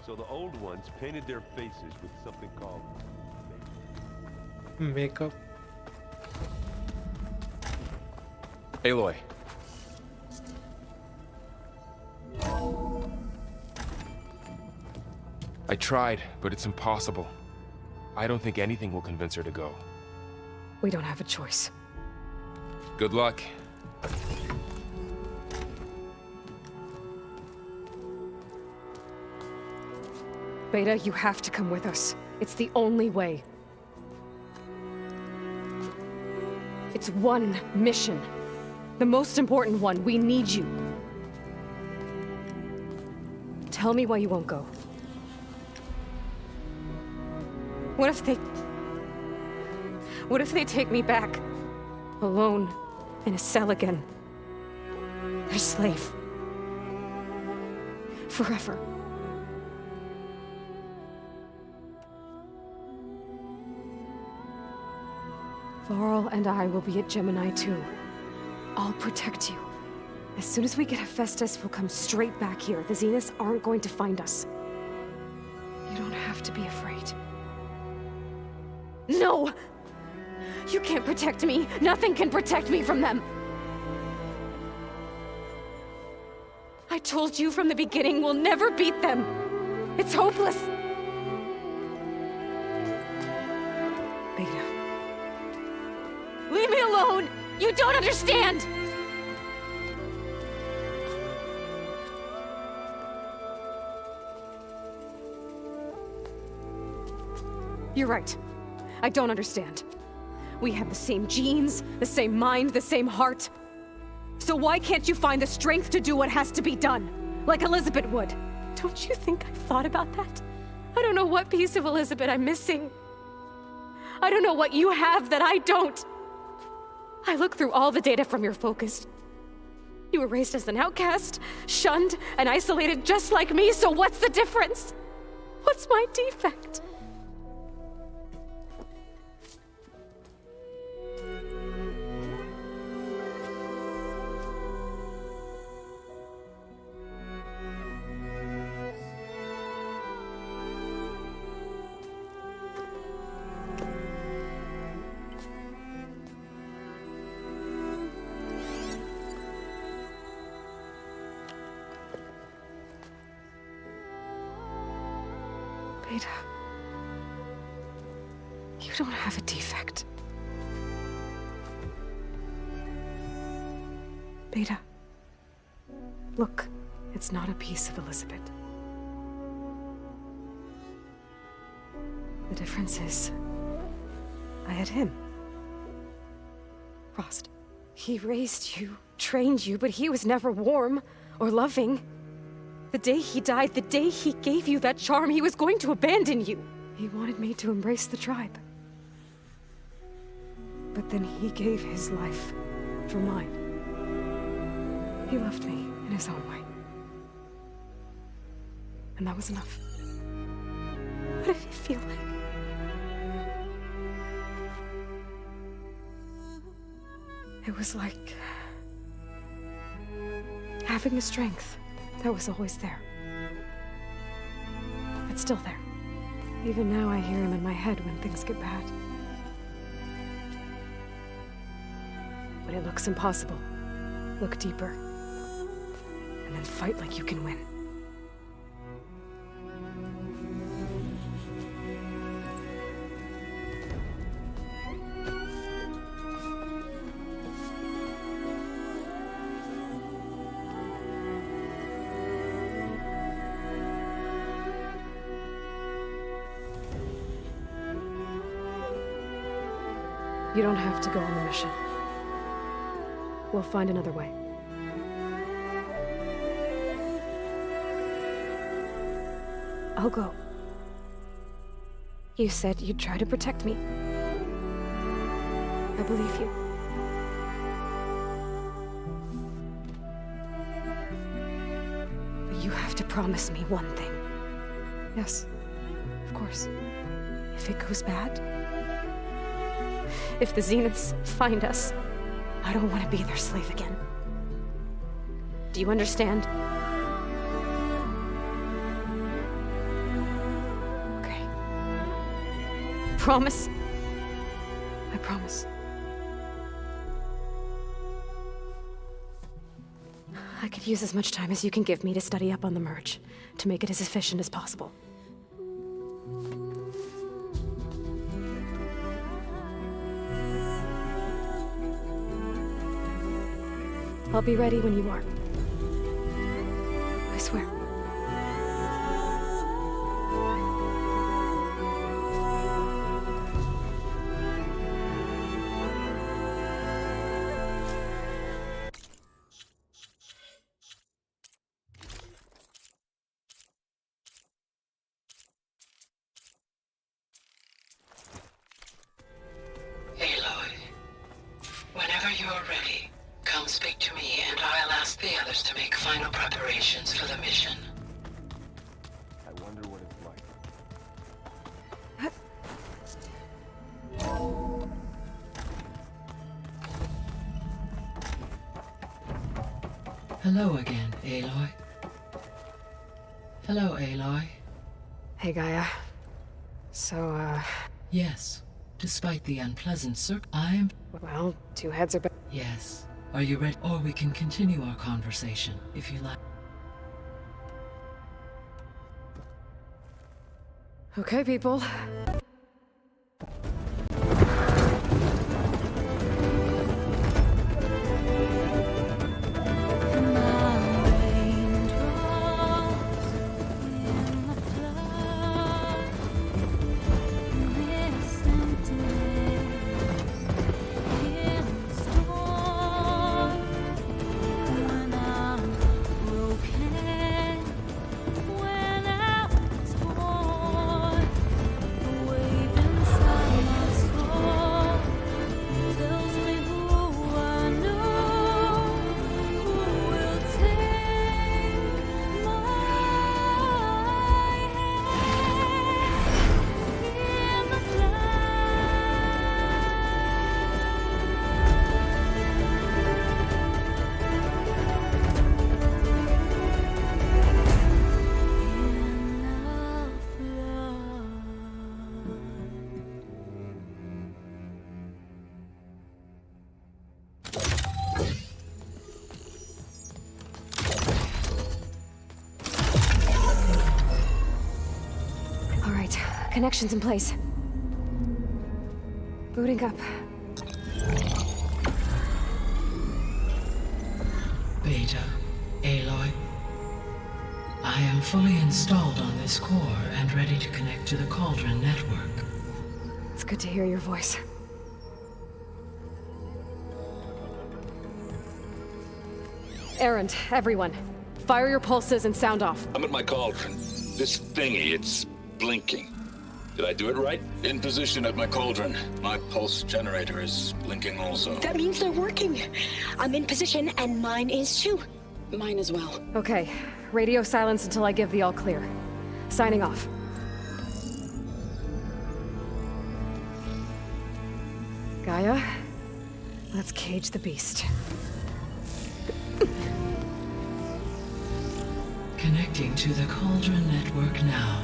So the old ones painted their faces with something called makeup. Aloy. I tried, but it's impossible. I don't think anything will convince her to go. We don't have a choice. Good luck. Beta, you have to come with us. It's the only way. It's one mission. The most important one. We need you. Tell me why you won't go. What if they take me back? Alone, in a cell again. Their slave. Forever. Varl and I will be at Gemini too. I'll protect you. As soon as we get Hephaestus, we'll come straight back here. The Zeniths aren't going to find us. You don't have to be afraid. No! You can't protect me. Nothing can protect me from them. I told you from the beginning we'll never beat them. It's hopeless. Beta. Leave me alone! You don't understand! You're right. I don't understand. We have the same genes, the same mind, the same heart. So why can't you find the strength to do what has to be done? Like Elizabeth would. Don't you think I've thought about that? I don't know what piece of Elizabeth I'm missing. I don't know what you have that I don't. I look through all the data from your focus. You were raised as an outcast, shunned, and isolated just like me, so what's the difference? What's my defect? Beta. You don't have a defect. Beta. Look, it's not a piece of Elizabeth. The difference is, I had him. Frost. He raised you, trained you, but he was never warm or loving. The day he died, the day he gave you that charm, he was going to abandon you. He wanted me to embrace the tribe. But then he gave his life for mine. He loved me in his own way. And that was enough. What did it feel like? It was like having a strength that was always there. It's still there. Even now I hear him in my head when things get bad. When it looks impossible, look deeper. And then fight like you can win. You don't have to go on the mission. We'll find another way. I'll go. You said you'd try to protect me. I believe you. But you have to promise me one thing. Yes, of course. If it goes bad, if the Zeniths find us, I don't want to be their slave again. Do you understand? Okay. Promise? I promise. I could use as much time as you can give me to study up on the merge, to make it as efficient as possible. I'll be ready when you are. I swear. Aloy, whenever you're ready, come speak to me and I'll ask the others to make final preparations for the mission. I wonder what it's like. Hello again, Aloy. Hello, Aloy. Hey, Gaia. So, Yes, despite the unpleasant I'm... Well, two heads are better. Yes. Are you ready? Or we can continue our conversation, if you like. Okay, people. Connection's in place. Booting up. Beta, Aloy. I am fully installed on this core and ready to connect to the Cauldron network. It's good to hear your voice. Errand, everyone. Fire your pulses and sound off. I'm at my cauldron. This thingy, it's blinking. Did I do it right? In position at my cauldron. My pulse generator is blinking also. That means they're working. I'm in position, and mine is too. Mine as well. Okay. Radio silence until I give the all clear. Signing off. Gaia, let's cage the beast. Connecting to the Cauldron network now.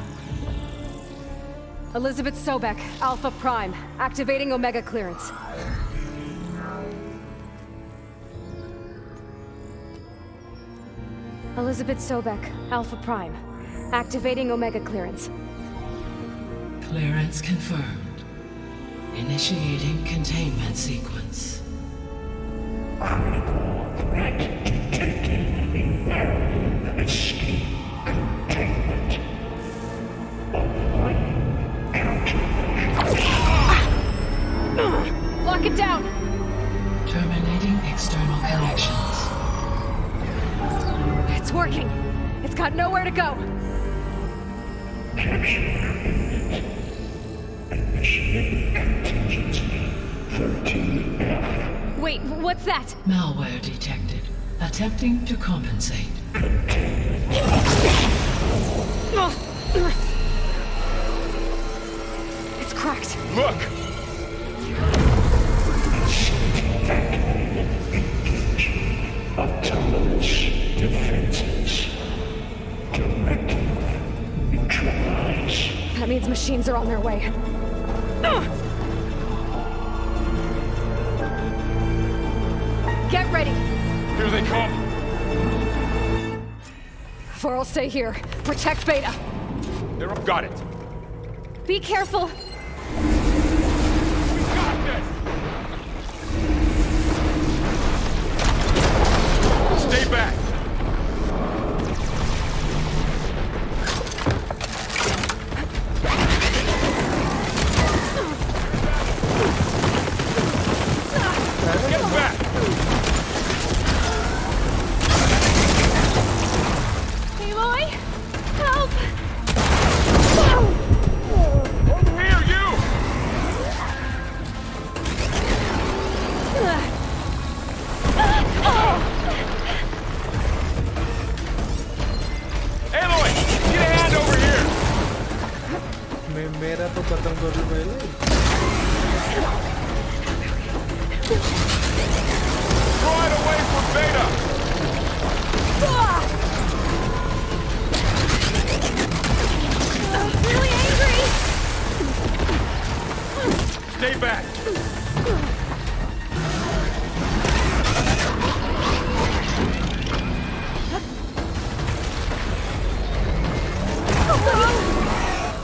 Elizabeth Sobek, Alpha Prime, activating Omega clearance. Elizabeth Sobek, Alpha Prime, activating Omega clearance. Clearance confirmed. Initiating containment sequence. Critical threat detected in area escape containment. Applying countermeasures. Lock it down! Terminating external connections. It's working. It's got nowhere to go. Initiate contingency 13F. Wait, what's that? Malware detected. Attempting to compensate. It's cracked. Look! Autonomous defenses. Directive neutralize. That means machines are on their way. Get ready. Here they come. For'll stay here. Protect Beta. They're up. Got it. Be careful. We got this. Stay back. Get back. Aloy! Help! Over here, you! Aloy! Get a hand over here! मेरा तो खत्म कर दो पहले. Draw it away from Beta! I'm really angry! Stay back!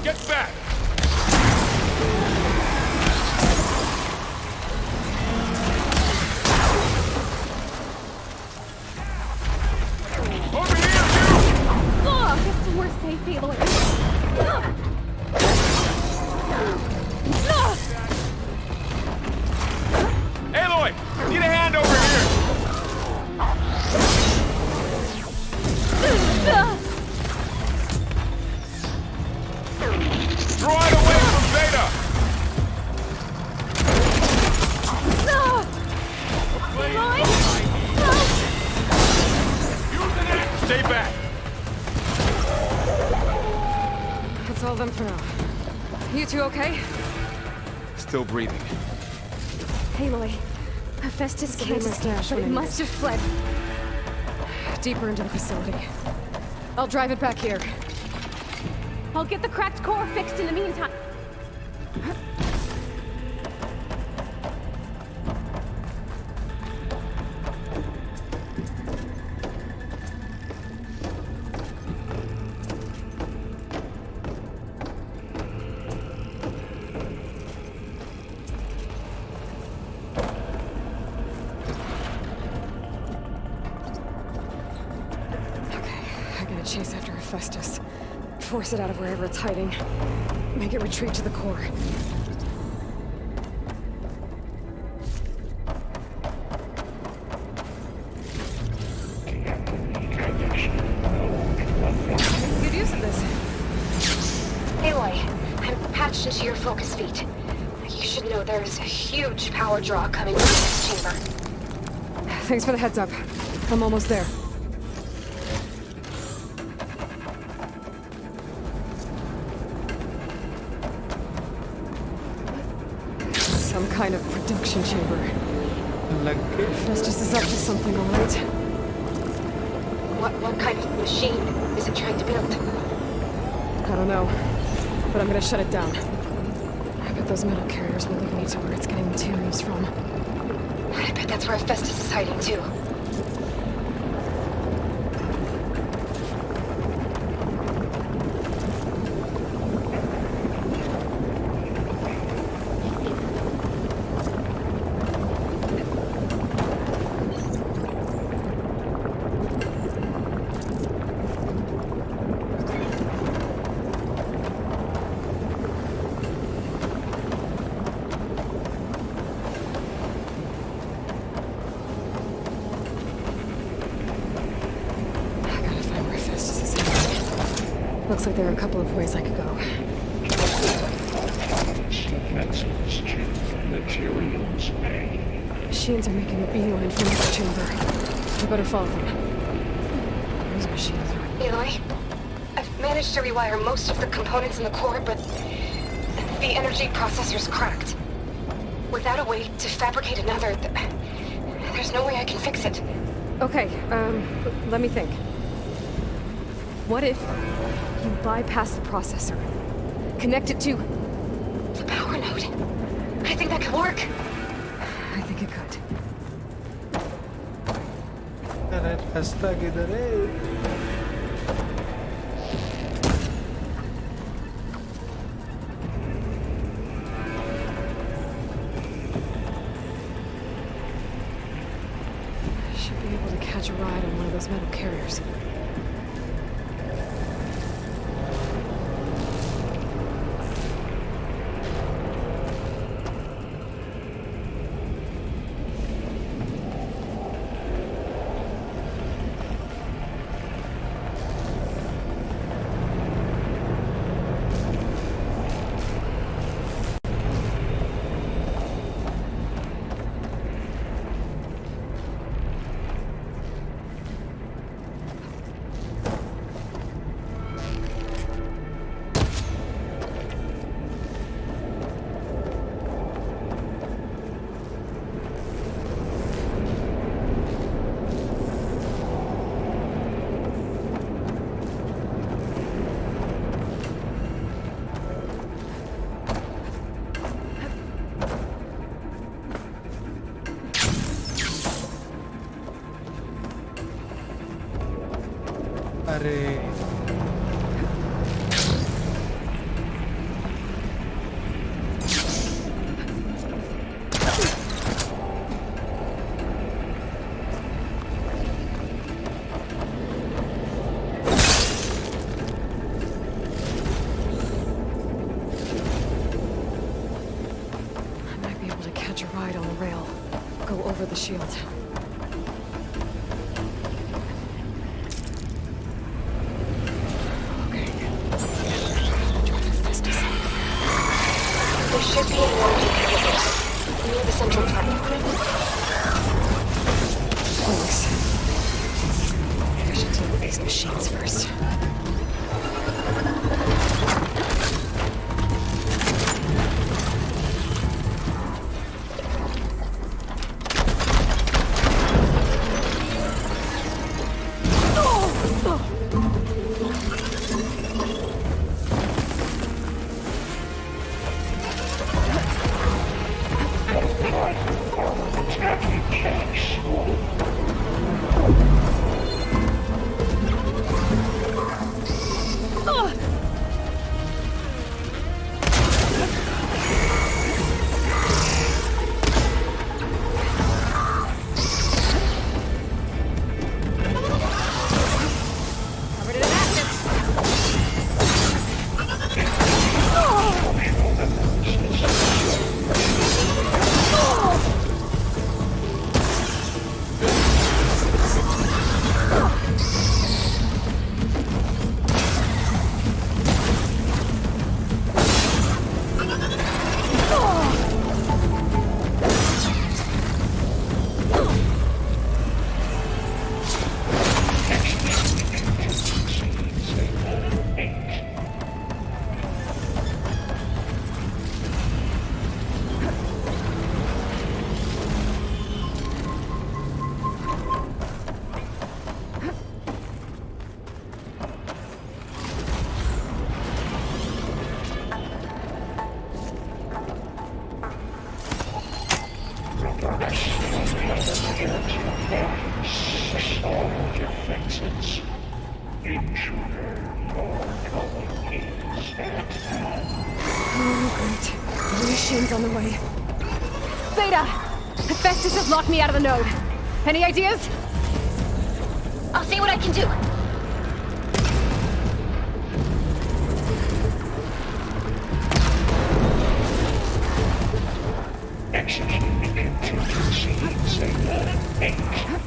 Get back! Over here, you! Guess we're safe, Aloy. Aloy! Need a hand over here! Draw it away from Beta! Aloy! Use an axe! Stay back! That's all of them for now. You two okay? Still breathing. Aloy, Hephaestus can't escape, but it must have fled. Deeper into the facility. I'll drive it back here. I'll get the cracked core fixed in the meantime. Hephaestus. Force it out of wherever it's hiding. Make it retreat to the core. Good use of this. Aloy, I'm patched into your focus feed. You should know there's a huge power draw coming from this chamber. Thanks for the heads up. I'm almost there. Some kind of production chamber. Hephaestus is up to something, all right. What kind of machine is it trying to build? I don't know, but I'm gonna shut it down. I bet those metal carriers will lead me to where it's getting materials from. I bet that's where Hephaestus is hiding too. Looks like there are a couple of ways I could go. Machines are making a beeline from this chamber. I better follow them. Those machines are... Aloy, I've managed to rewire most of the components in the core, but the energy processor's cracked. Without a way to fabricate another, there's no way I can fix it. Okay, let me think. What if you bypass the processor? Connect it to... the power node. I think that could work. I think it could. रास्ता किधर है? Should be able to catch a ride on one of those metal carriers. अरे over the shield. There should be a warning near the central tunnel. Thanks. I should deal with these machines first. machines on the way. Beta! Hephaestus has locked me out of the node. Any ideas? I'll see what I can do. Execute contingency, Sailor Inc.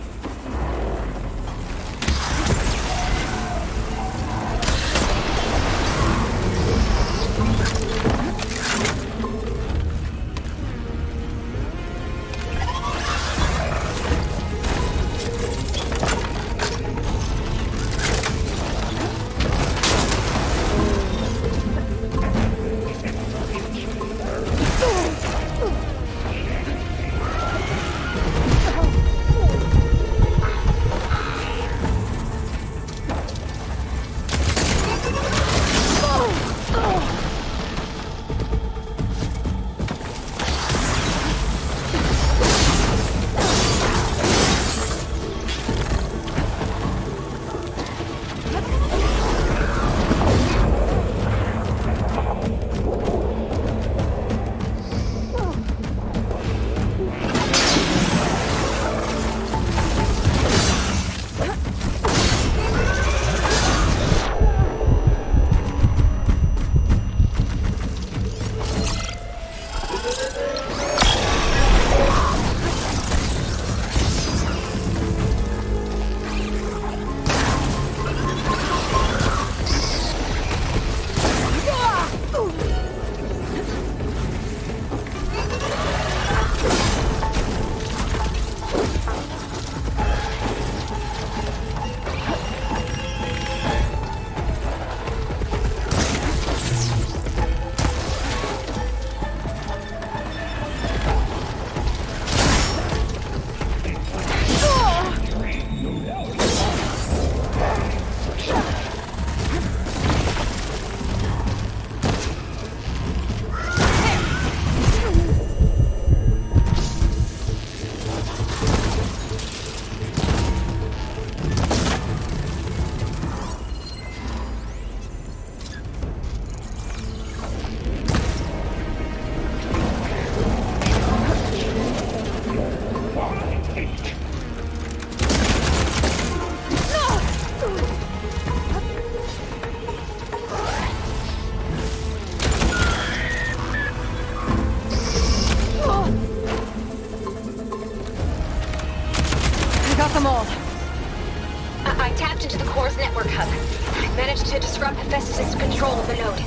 I tapped into the core's network hub. I managed to disrupt Hephaestus' control of the node.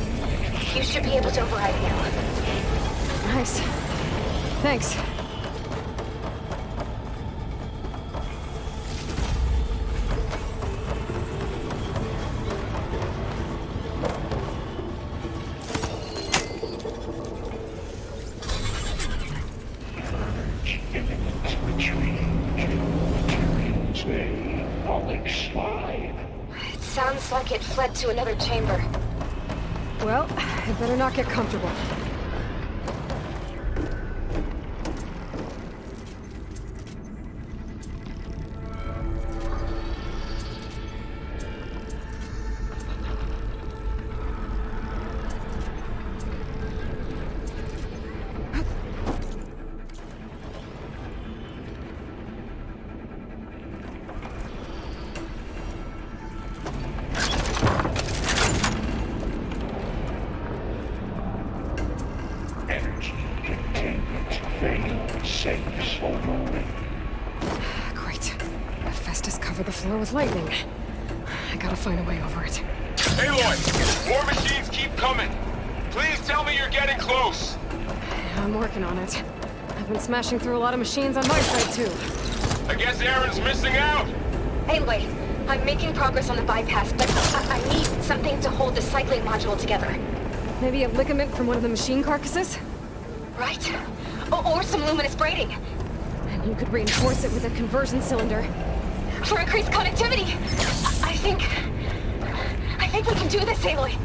You should be able to override it now. Nice. Thanks. Sounds like it fled to another chamber. Well, I better not get comfortable. With lightning. I gotta find a way over it. Aloy! More machines keep coming! Please tell me you're getting close! I'm working on it. I've been smashing through a lot of machines on my side, too. I guess Aaron's missing out! Anyway, I'm making progress on the bypass, but I need something to hold the cycling module together. Maybe a ligament from one of the machine carcasses? Right. Or some luminous braiding. And you could reinforce it with a conversion cylinder. For increased connectivity! I think we can do this, Aloy.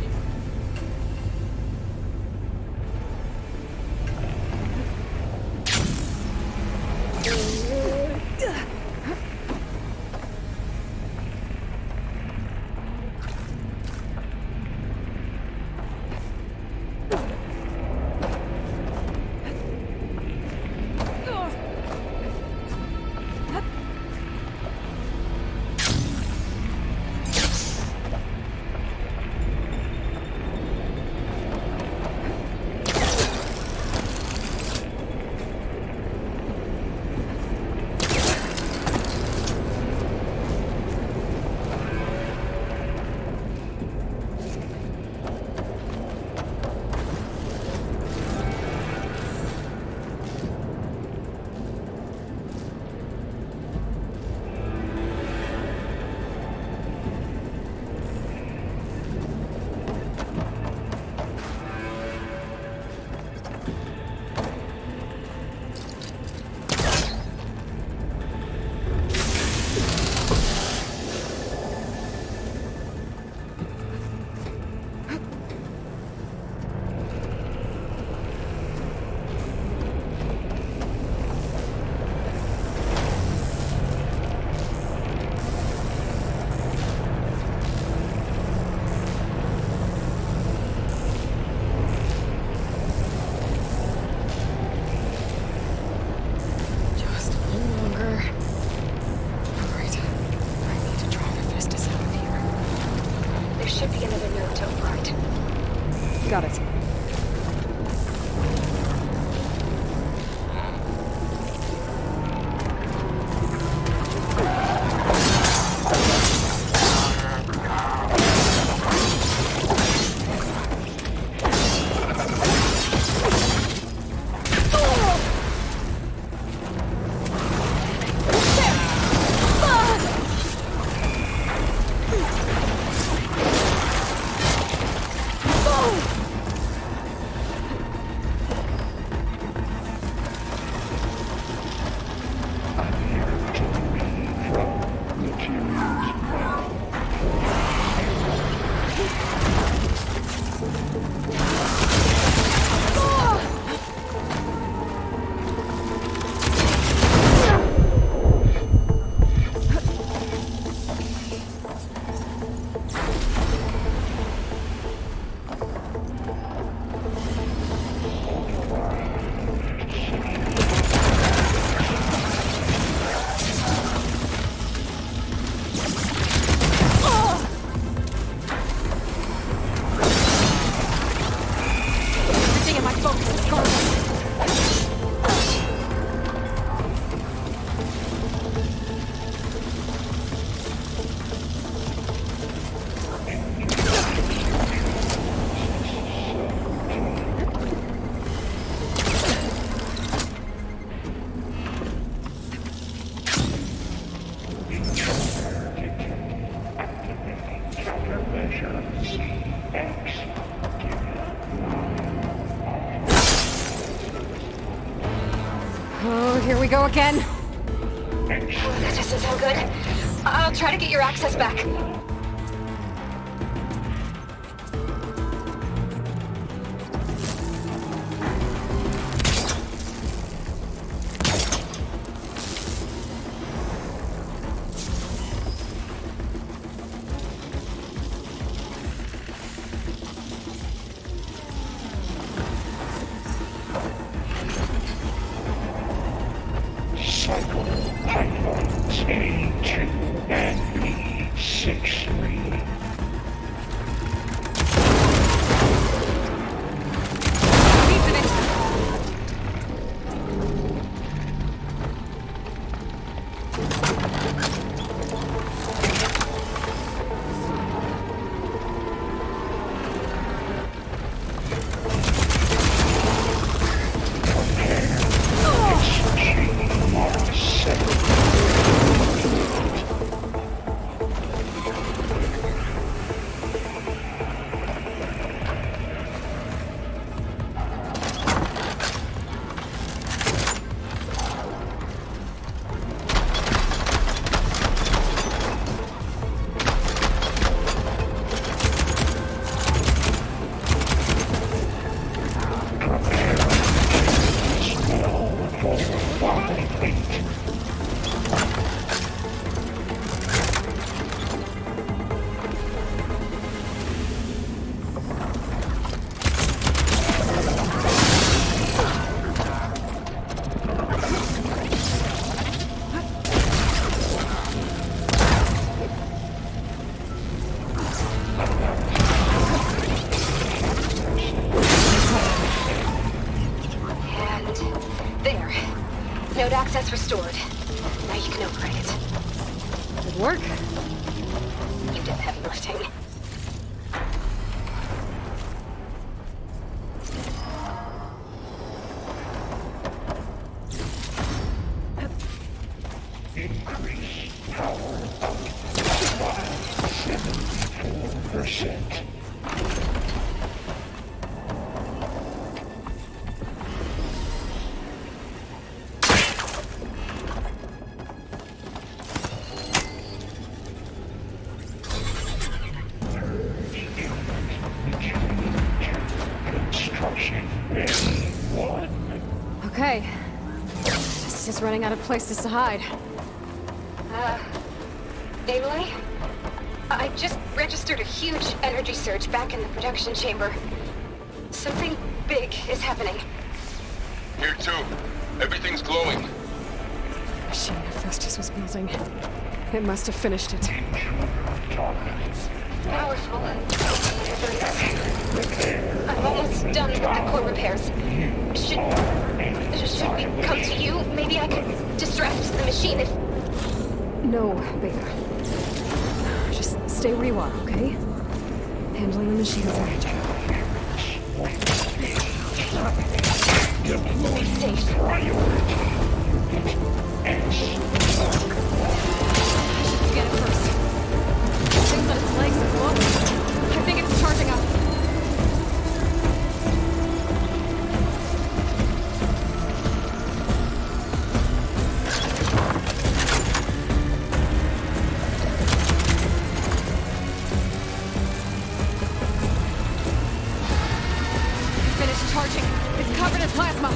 Got it. Oh, here we go again. That doesn't sound good. I'll try to get your access back. Node access restored. Now you can operate it. Good work. You did the heavy lifting. Increase power output by 74%. Okay. Just is running out of places to hide. Emily? I just registered a huge energy surge back in the production chamber. Something big is happening. Here too. Everything's glowing. Machine Hephaestus was building. It must have finished it. It's powerful. I'm done with the core repairs. Should we come to you? Maybe I could distract the machine if... No, Beta. Just stay where you are, okay? Handling the machine's urgent. Be safe. Get it first. Things on its legs are wobbling. I think it's charging up. Finished charging. It's covered in plasma.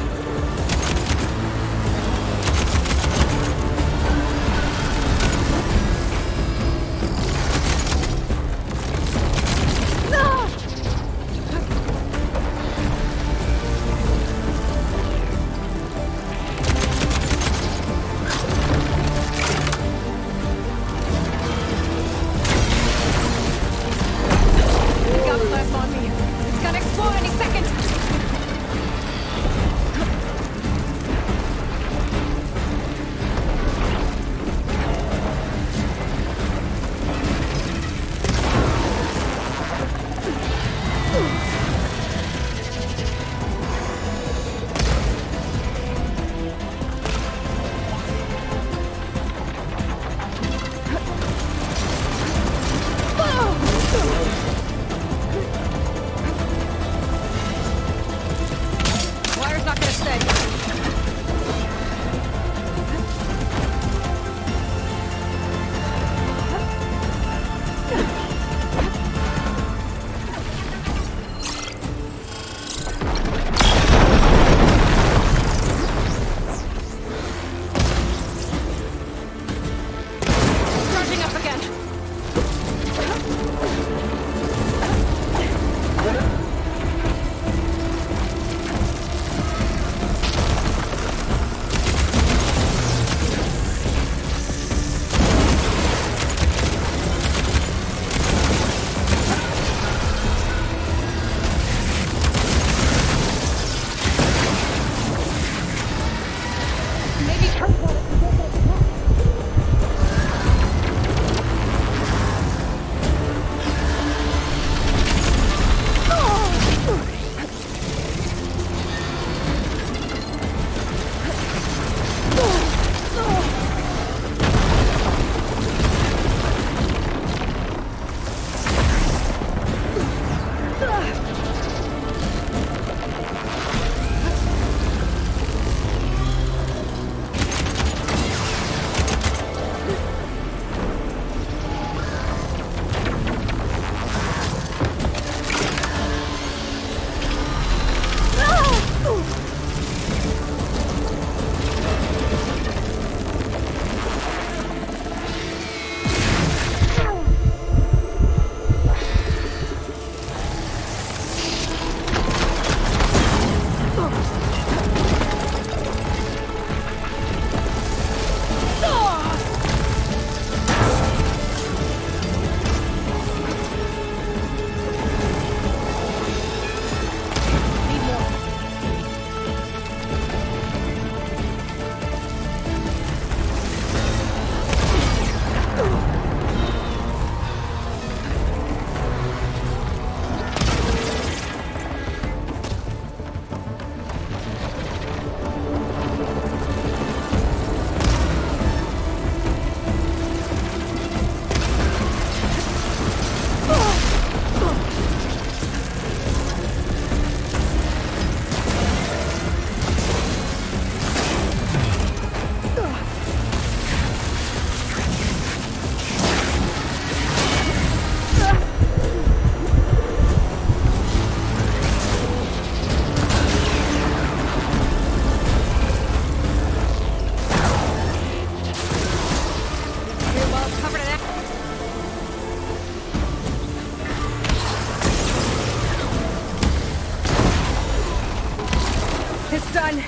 done.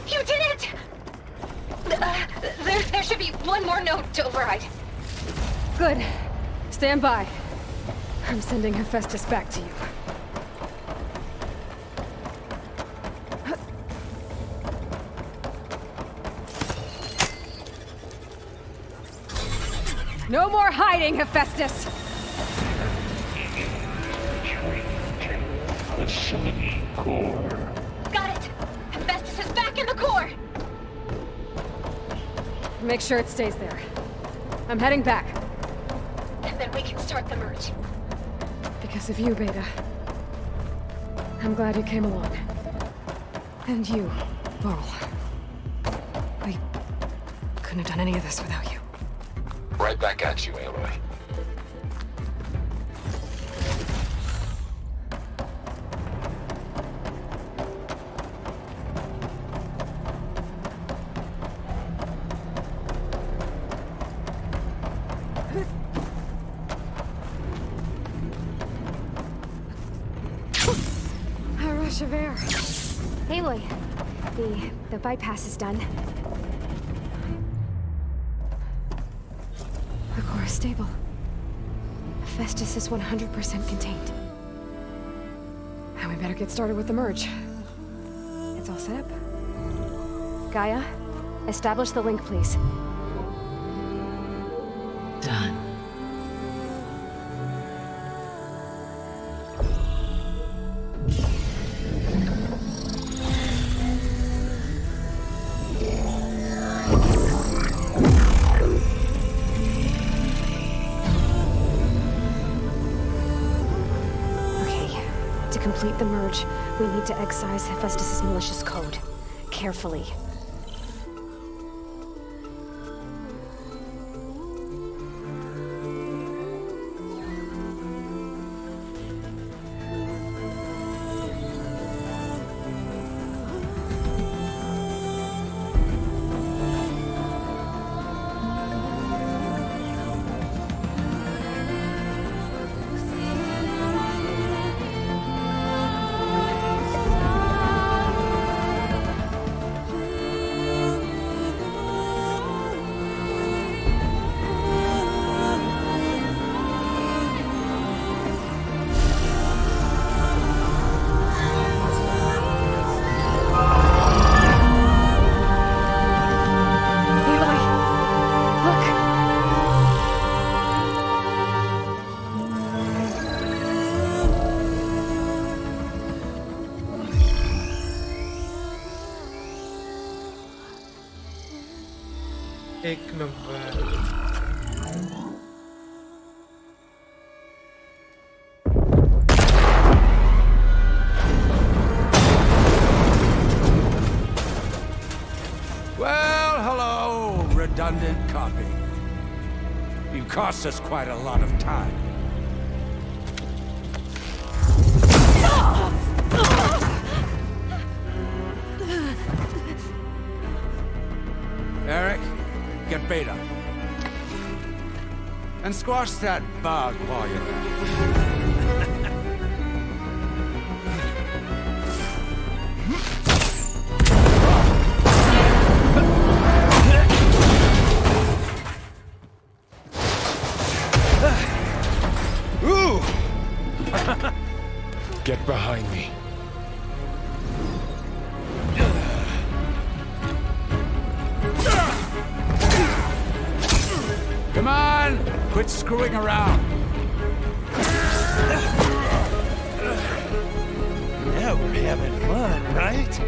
You did it! There should be one more node to override. Good. Stand by. I'm sending Hephaestus back to you. No more hiding, Hephaestus! Got it! Hephaestus is back in the core! Make sure it stays there. I'm heading back. And then we can start the merge. Because of you, Beta. I'm glad you came along. And you, Laurel. We couldn't have done any of this without you. Right back at you, Aloy. A rush of air. Aloy, the bypass is done. The core is stable. Hephaestus is 100% contained. And we better get started with the merge. It's all set up. Gaia, establish the link, please. Done. To complete the merge, we need to excise Hephaestus' malicious code. Carefully. एक number Well, hello, redundant copy. You cost us quite a lot of time. Eric, get Beta. And squash that bug while you're at it. Ooh! Get behind me. Come on! Quit screwing around! Now we're having fun, right?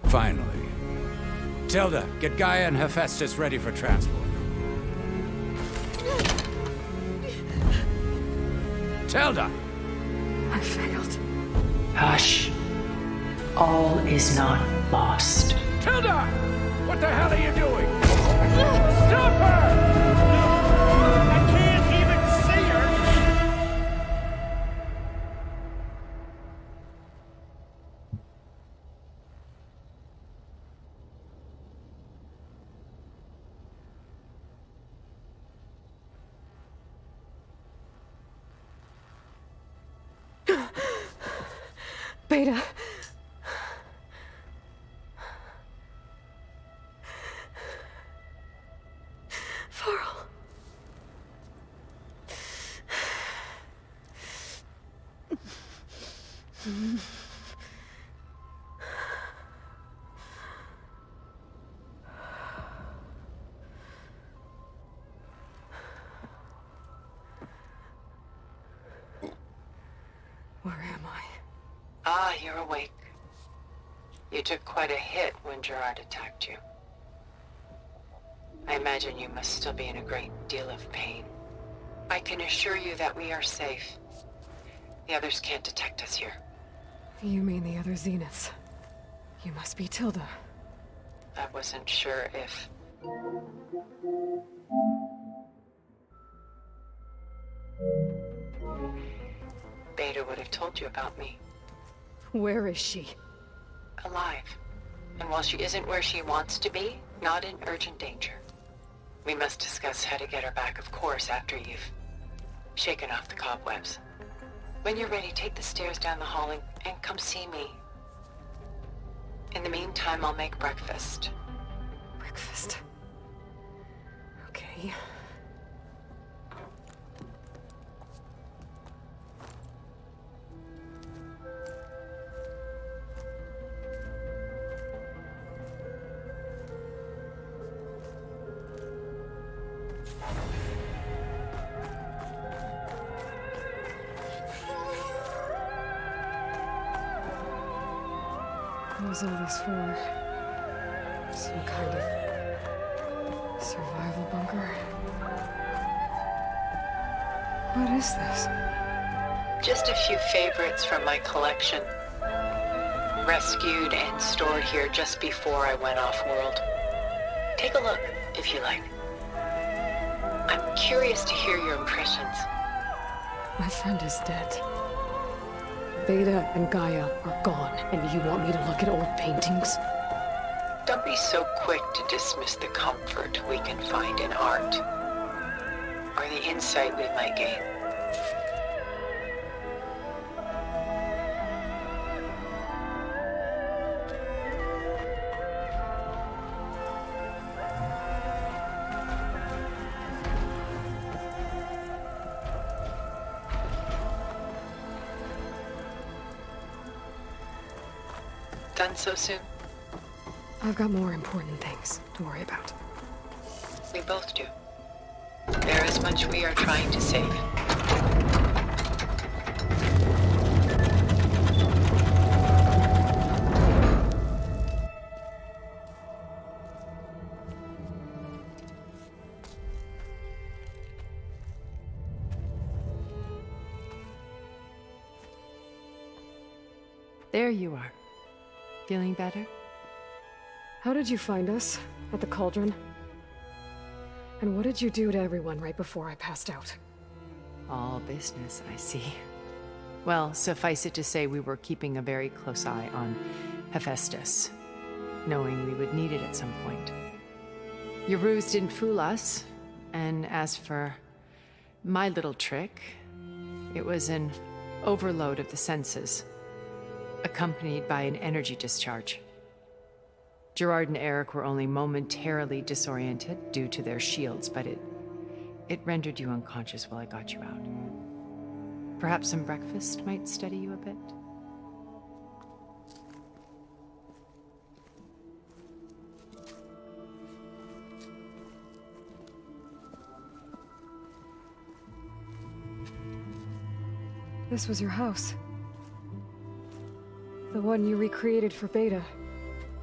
Finally. Tilda, get Gaia and Hephaestus ready for transport. Tilda! I failed. Hush. All is not lost. Tilda! What the hell are you doing? Stop her! I can't even see her! Beta. Farrell. Where am I? Ah, you're awake. You took quite a hit when Gerard attacked you. I imagine you must still be in a great deal of pain. I can assure you that we are safe. The others can't detect us here. You mean the other Zeniths? You must be Tilda. I wasn't sure if... Beta would have told you about me. Where is she? Alive. And while she isn't where she wants to be, not in urgent danger. We must discuss how to get her back, of course, after you've shaken off the cobwebs. When you're ready, take the stairs down the hall and come see me. In the meantime, I'll make breakfast. Breakfast. Okay. What was all this for? Some kind of survival bunker? What is this? Just a few favorites from my collection. Rescued and stored here just before I went off-world. Take a look, if you like. I'm curious to hear your impressions. My friend is dead. Beta and Gaia are gone, and you want me to look at old paintings? Don't be so quick to dismiss the comfort we can find in art, or the insight we might gain. Done so soon? I've got more important things to worry about. We both do. There is much we are trying to save. There you are. Feeling better? How did you find us? At the cauldron? And what did you do to everyone right before I passed out? All business, I see. Well, suffice it to say we were keeping a very close eye on Hephaestus, knowing we would need it at some point. Your ruse didn't fool us, and as for my little trick, it was an overload of the senses, accompanied by an energy discharge. Gerard and Eric were only momentarily disoriented due to their shields, but it rendered you unconscious while I got you out. Perhaps some breakfast might steady you a bit? This was your house. The one you recreated for Beta,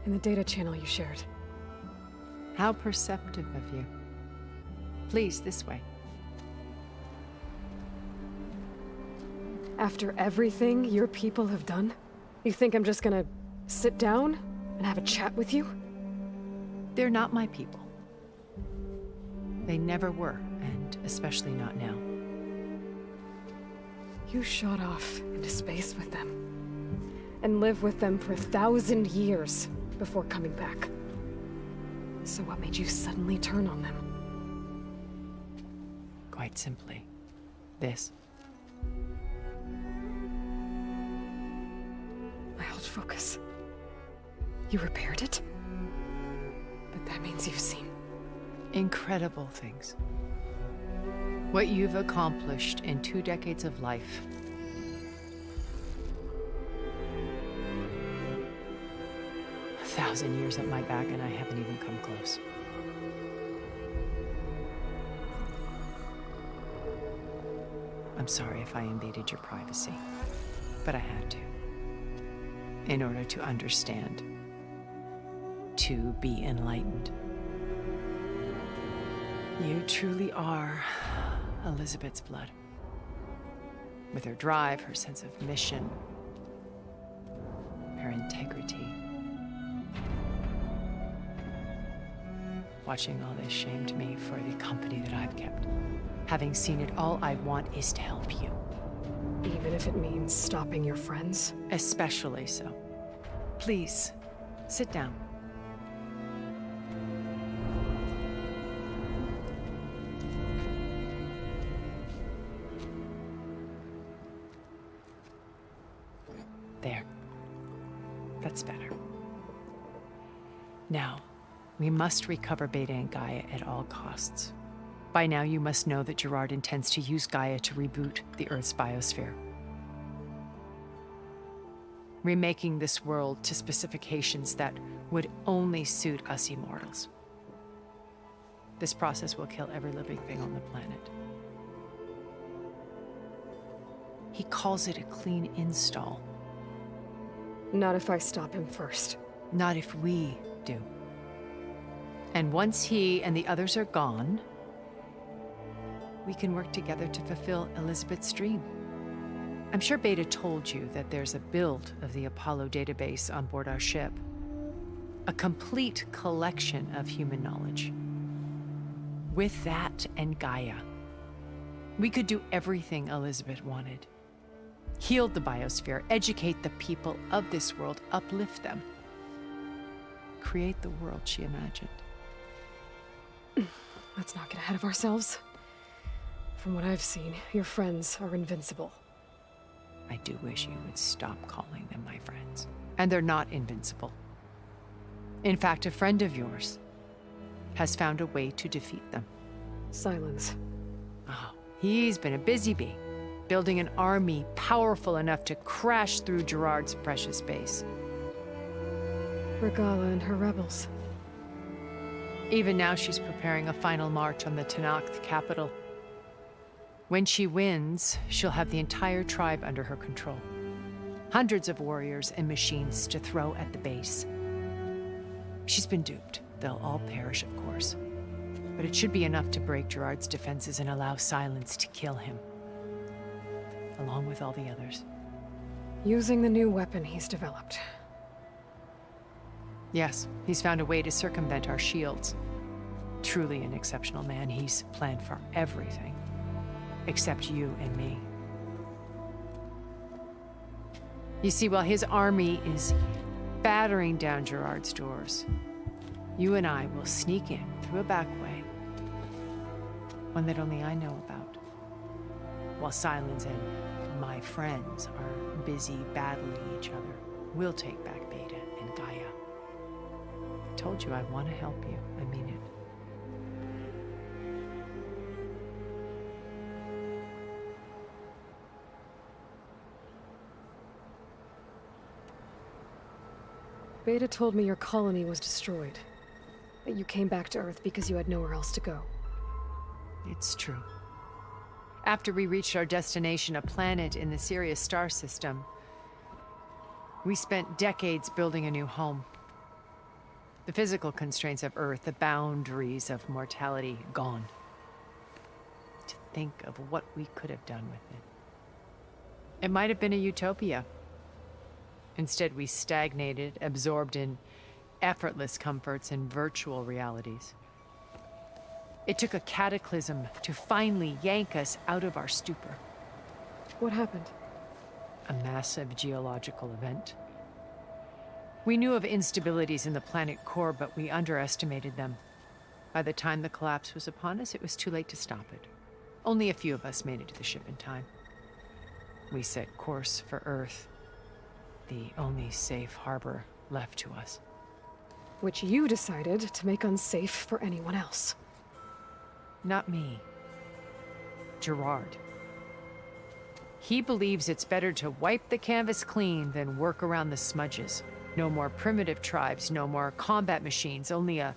in the data channel you shared. How perceptive of you. Please, this way. After everything your people have done, you think I'm just gonna sit down and have a chat with you? They're not my people. They never were, and especially not now. You shot off into space with them, and lived with them for 1,000 years before coming back. So what made you suddenly turn on them? Quite simply, this. focus. You repaired it? But that means you've seen... Incredible things. What you've accomplished in 2 decades of life. A 1,000 years at my back and I haven't even come close. I'm sorry if I invaded your privacy, but I had to. In order to understand. To be enlightened. You truly are Elizabeth's blood. With her drive, her sense of mission, her integrity. Watching all this shamed me for the company that I've kept. Having seen it, all I want is to help you. Even if it means stopping your friends? Especially so. Please, sit down. There. That's better. Now, we must recover Beta and Gaia at all costs. By now, you must know that Gerard intends to use Gaia to reboot the Earth's biosphere. Remaking this world to specifications that would only suit us immortals. This process will kill every living thing on the planet. He calls it a clean install. Not if I stop him first. Not if we do. And once he and the others are gone, we can work together to fulfill Elizabeth's dream. I'm sure Beta told you that there's a build of the Apollo database on board our ship. A complete collection of human knowledge. With that and Gaia, we could do everything Elizabeth wanted. Heal the biosphere, educate the people of this world, uplift them. Create the world she imagined. Let's not get ahead of ourselves. From what I've seen, your friends are invincible. I do wish you would stop calling them my friends. And they're not invincible. In fact, a friend of yours has found a way to defeat them. Silence. Oh, he's been a busy bee, building an army powerful enough to crash through Gerard's precious base. Regala and her rebels. Even now, she's preparing a final march on the Tenakth capital. When she wins, she'll have the entire tribe under her control. Hundreds of warriors and machines to throw at the base. She's been duped. They'll all perish, of course. But it should be enough to break Gerard's defenses and allow Silence to kill him. Along with all the others. Using the new weapon he's developed. Yes, he's found a way to circumvent our shields. Truly an exceptional man. He's planned for everything. Except you and me. You see, while his army is battering down Gerard's doors, you and I will sneak in through a back way. One that only I know about. While Silence and my friends are busy battling each other, we'll take back Beta and Gaia. I told you I want to help you. I mean it. Beta told me your colony was destroyed. That you came back to Earth because you had nowhere else to go. It's true. After we reached our destination, a planet in the Sirius star system, we spent decades building a new home. The physical constraints of Earth, the boundaries of mortality, gone. To think of what we could have done with it. It might have been a utopia. Instead, we stagnated, absorbed in effortless comforts and virtual realities. It took a cataclysm to finally yank us out of our stupor. What happened? A massive geological event. We knew of instabilities in the planet core, but we underestimated them. By the time the collapse was upon us, it was too late to stop it. Only a few of us made it to the ship in time. We set course for Earth. the only safe harbor left to us. Which you decided to make unsafe for anyone else. Not me. Gerard. He believes it's better to wipe the canvas clean than work around the smudges. No more primitive tribes, no more combat machines, only a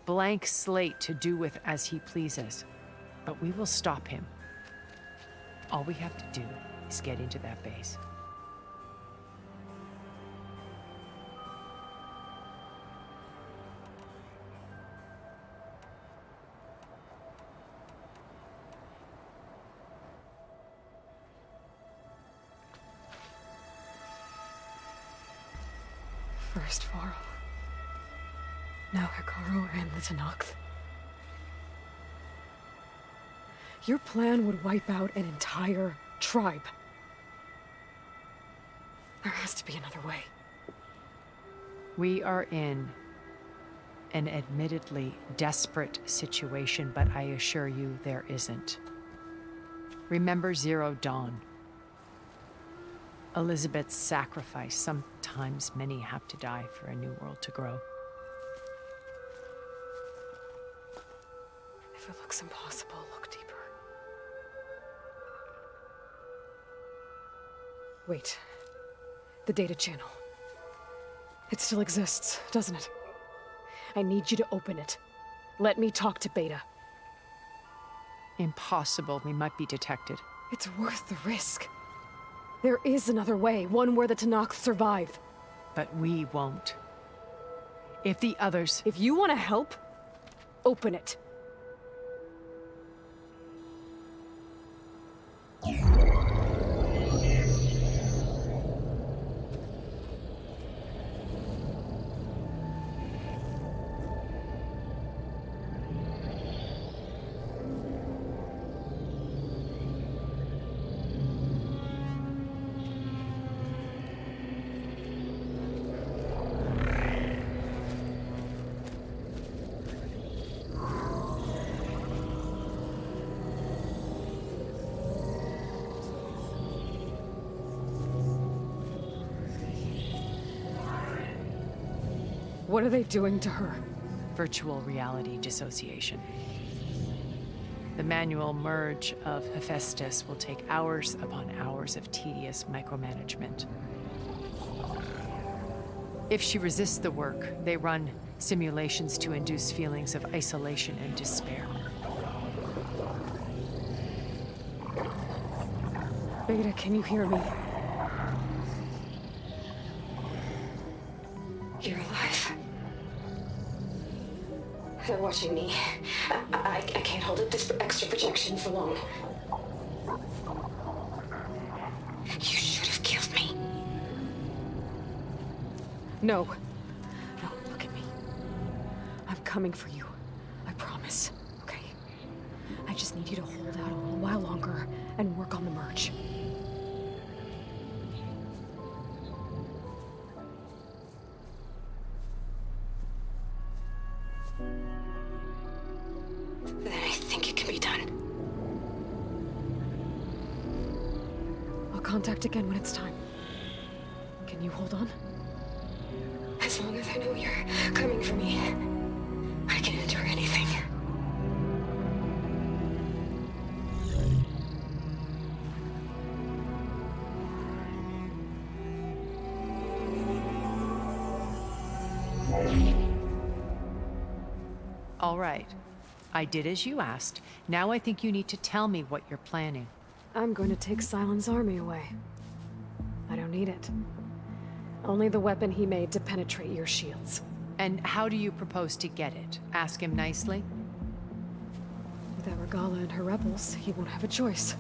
blank slate to do with as he pleases. But we will stop him. All we have to do is get into that base. First Varl. Now Hikaru and the Tenakth. Your plan would wipe out an entire tribe. There has to be another way. We are in an admittedly desperate situation, but I assure you there isn't. Remember Zero Dawn. Elizabeth's sacrifice. Sometimes many have to die for a new world to grow. If it looks impossible, look deeper. Wait. The data channel. It still exists, doesn't it? I need you to open it. Let me talk to Beta. Impossible. We might be detected. It's worth the risk. There is another way, one where the Tenakth survive. But we won't. If the others... If you want to help, open it. What are they doing to her? Virtual reality dissociation. The manual merge of Hephaestus will take hours upon hours of tedious micromanagement. If she resists the work, they run simulations to induce feelings of isolation and despair. Beta, can you hear me? You're alive. They're watching me. I can't hold up this extra projection for long. You should have killed me. No. No, look at me. I'm coming for you. I promise, okay? I just need you to hold out a little while longer and work on the merge. Then I think it can be done. I'll contact again when it's time. Can you hold on? As long as I know you're coming for me, I can endure anything. All right. I did as you asked. Now I think you need to tell me what you're planning. I'm going to take Silent's army away. I don't need it. Only the weapon he made to penetrate your shields. And how do you propose to get it? Ask him nicely? Without Regala and her rebels, he won't have a choice.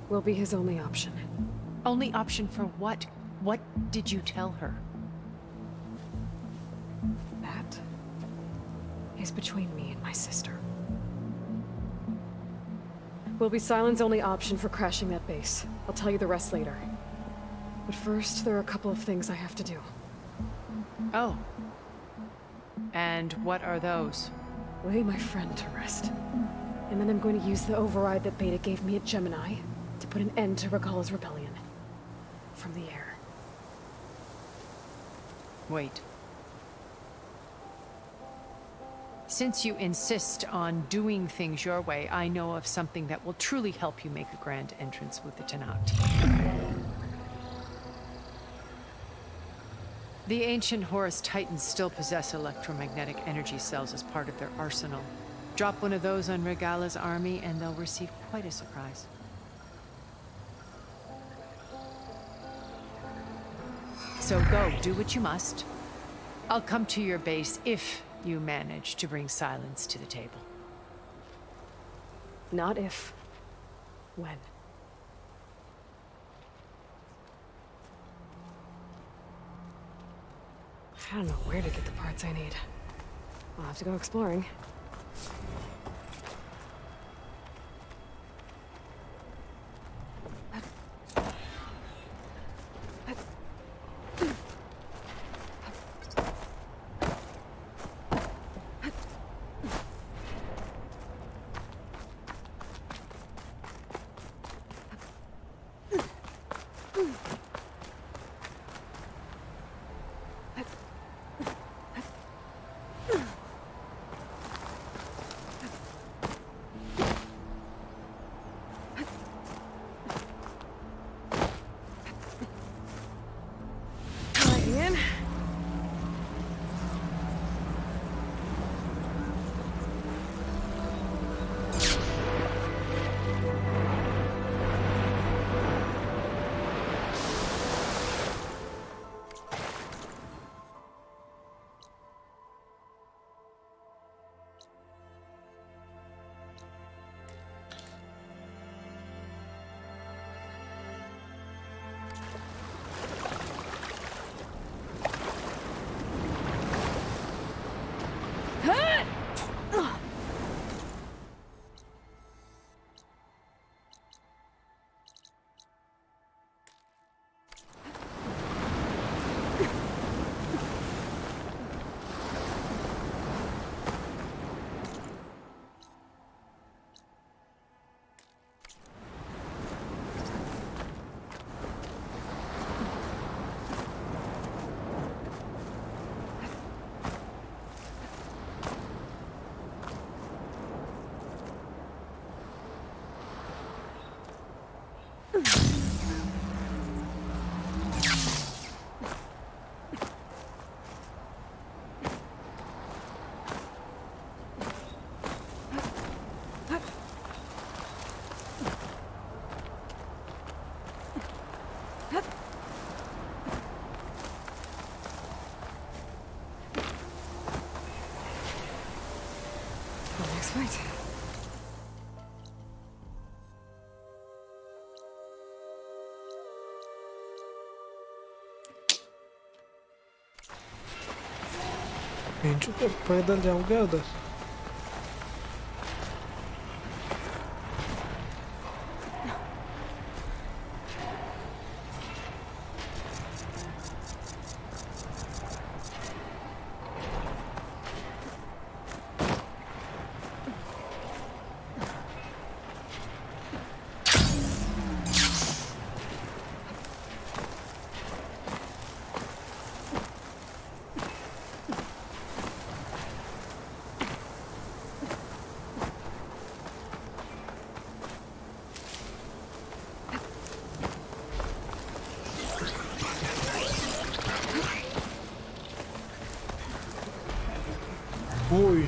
We'll be his only option. Only option for what? What did you tell her? That is between me and my sister. Will be Silent's only option for crashing that base. I'll tell you the rest later. But first, there are a couple of things I have to do. Oh. And what are those? Lay my friend to rest. And then I'm going to use the override that Beta gave me at Gemini to put an end to Regala's rebellion. From the air. Wait. Since you insist on doing things your way, I know of something that will truly help you make a grand entrance with the Tenat. The ancient Horus Titans still possess electromagnetic energy cells as part of their arsenal. Drop one of those on Regala's army and they'll receive quite a surprise. So go, do what you must. I'll come to your base if you manage to bring silence to the table. Not if. When. I don't know where to get the parts I need. I'll have to go exploring. Next fight. पैदल जाऊंगा उधर. Ui.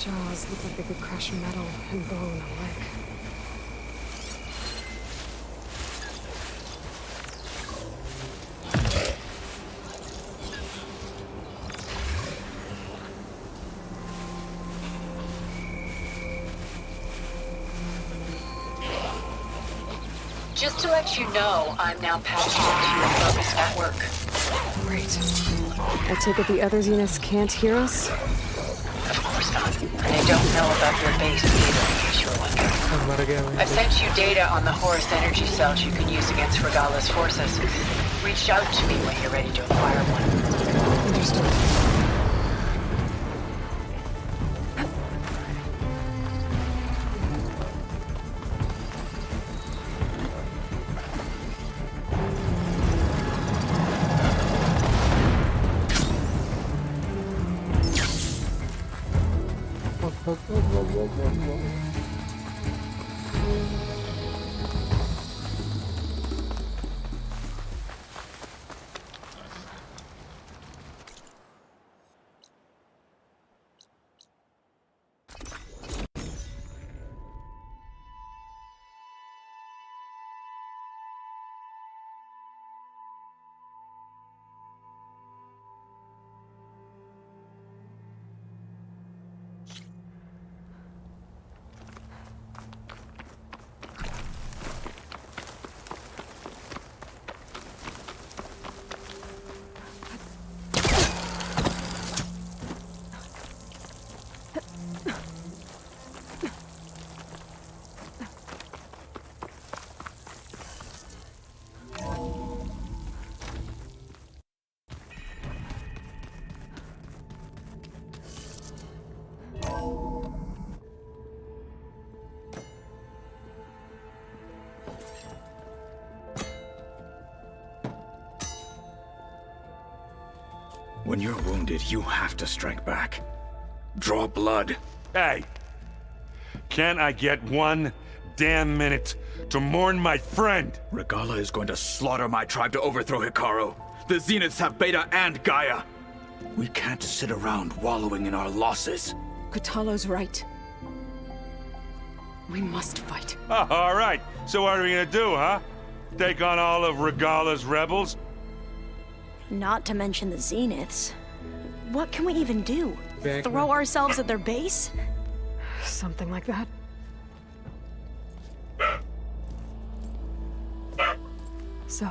jaws look like they could crush metal and bone alike. Just to let you know, I'm now patched into your focus network. Great. I take it the other Zeniths can't hear us? Of course not. And they don't know about your base either, in case you were wondering. I've sent you data on the Horus energy cells you can use against Regala's forces. Reach out to me when you're ready to acquire one. Understood. When you're wounded, you have to strike back. Draw blood. Hey! Can't I get one damn minute to mourn my friend? Regala is going to slaughter my tribe to overthrow Hikaru. The Zeniths have Beta and Gaia. We can't sit around wallowing in our losses. Kutalo's right. We must fight. Oh, all right. So what are we gonna do, huh? Take on all of Regala's rebels? Not to mention the Zeniths. What can we even do? Back Throw ourselves at their base? Something like that. So...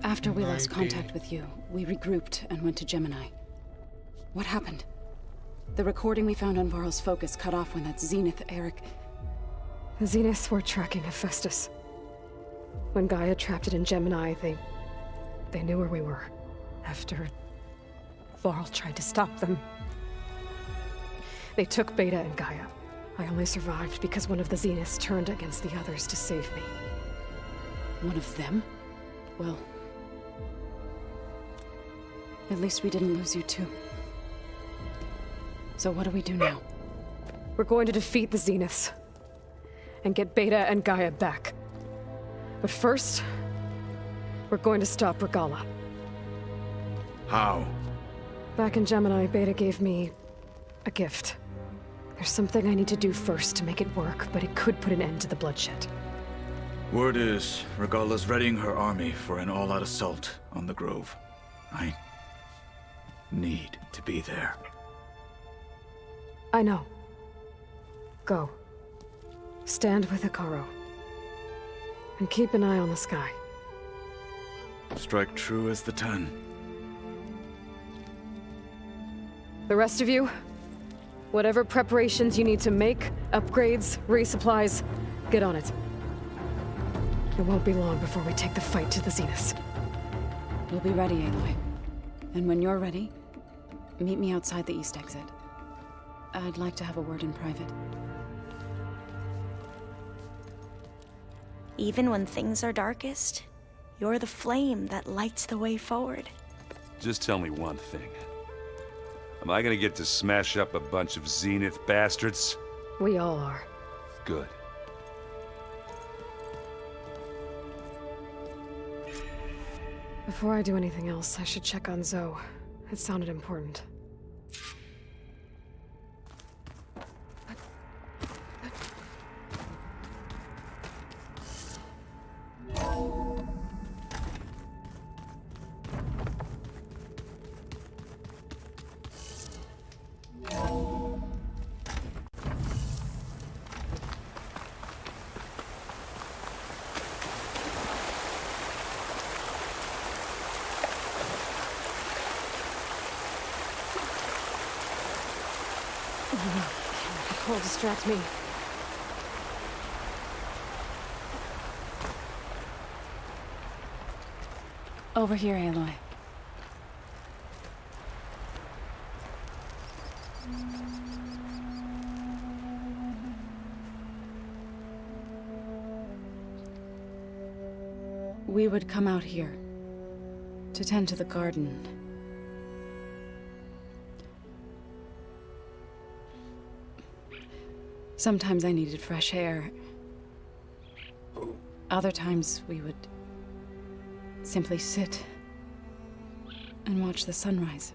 After we lost contact with you, we regrouped and went to Gemini. What happened? The recording we found on Varl's focus cut off when that Zenith, Eric... The Zeniths were tracking Hephaestus. When Gaia trapped it in Gemini, they knew where we were. After Varl tried to stop them. They took Beta and Gaia. I only survived because one of the Zeniths turned against the others to save me. One of them? Well... at least we didn't lose you too. So what do we do now? We're going to defeat the Zeniths. And get Beta and Gaia back. But first, we're going to stop Regala. How? Back in Gemini, Beta gave me a gift. There's something I need to do first to make it work, but it could put an end to the bloodshed. Word is, Regala's readying her army for an all-out assault on the Grove. I need to be there. I know. Go. Stand with Hikaru. And keep an eye on the sky. Strike true as the 10. The rest of you, whatever preparations you need to make, upgrades, resupplies, get on it. It won't be long before we take the fight to the Zeniths. We'll be ready, Aloy. And when you're ready, meet me outside the east exit. I'd like to have a word in private. Even when things are darkest, you're the flame that lights the way forward. Just tell me one thing. Am I gonna get to smash up a bunch of Zenith bastards? We all are. Good. Before I do anything else, I should check on Zoe. It sounded important. Will distract me. Over here, Aloy. We would come out here to tend to the garden. Sometimes I needed fresh air. Other times we would simply sit and watch the sunrise.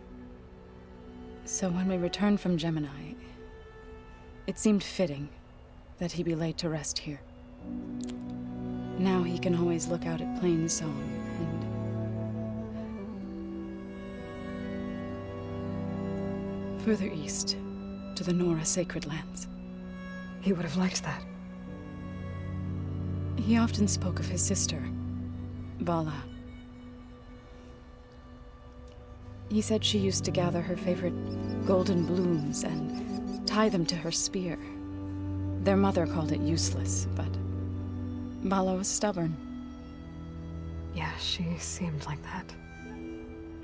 So when we returned from Gemini, it seemed fitting that he be laid to rest here. Now he can always look out at Plains Zone and further east to the Nora Sacred Lands. He would have liked that. He often spoke of his sister, Vala. He said she used to gather her favorite golden blooms and tie them to her spear. Their mother called it useless, but Vala was stubborn. Yeah, she seemed like that.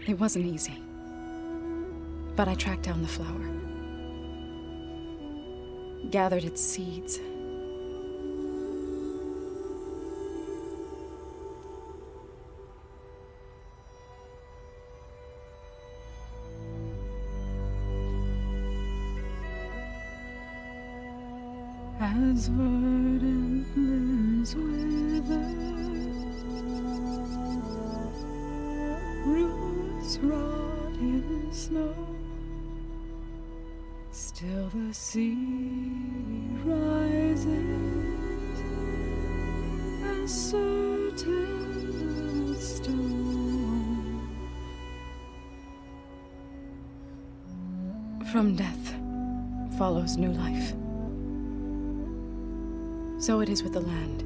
It wasn't easy. But I tracked down the flower. Gathered its seeds. As verdant limbs wither, roots rot in snow, still the sea rises, as certain as stone. From death follows new life. So it is with the land.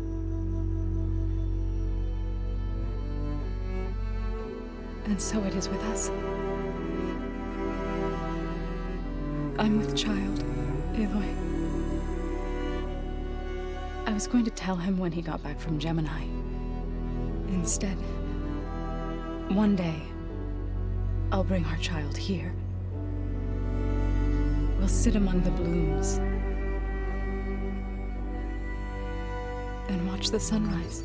And so it is with us. I'm with child, Aloy. I was going to tell him when he got back from Gemini. Instead, one day, I'll bring our child here. We'll sit among the blooms and watch the sunrise.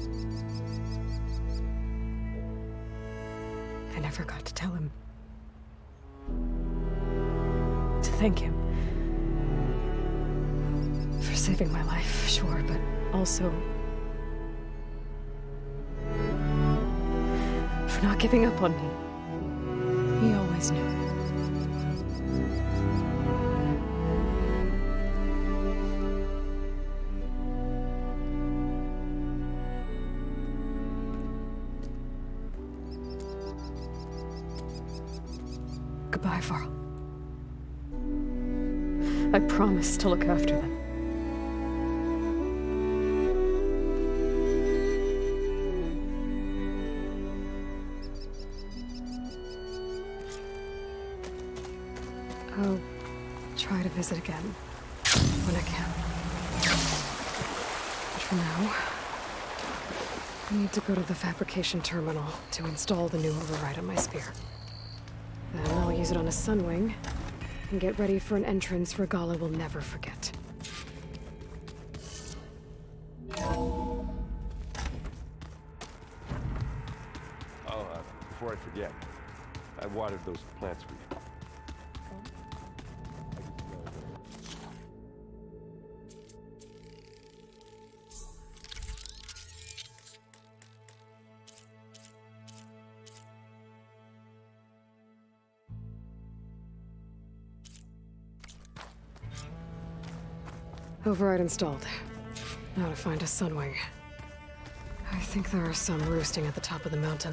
I never got to tell him. To thank him. For saving my life, sure, but also for not giving up on me. He always knew. Goodbye, Varl. I promise to look after them. I'll try to visit again when I can. But for now, I need to go to the fabrication terminal to install the new override on my spear. Then I'll use it on a sunwing and get ready for an entrance Regala will never forget. Before I forget, I watered those plants we... Override installed. Now to find a sunwing. I think there are some roosting at the top of the mountain.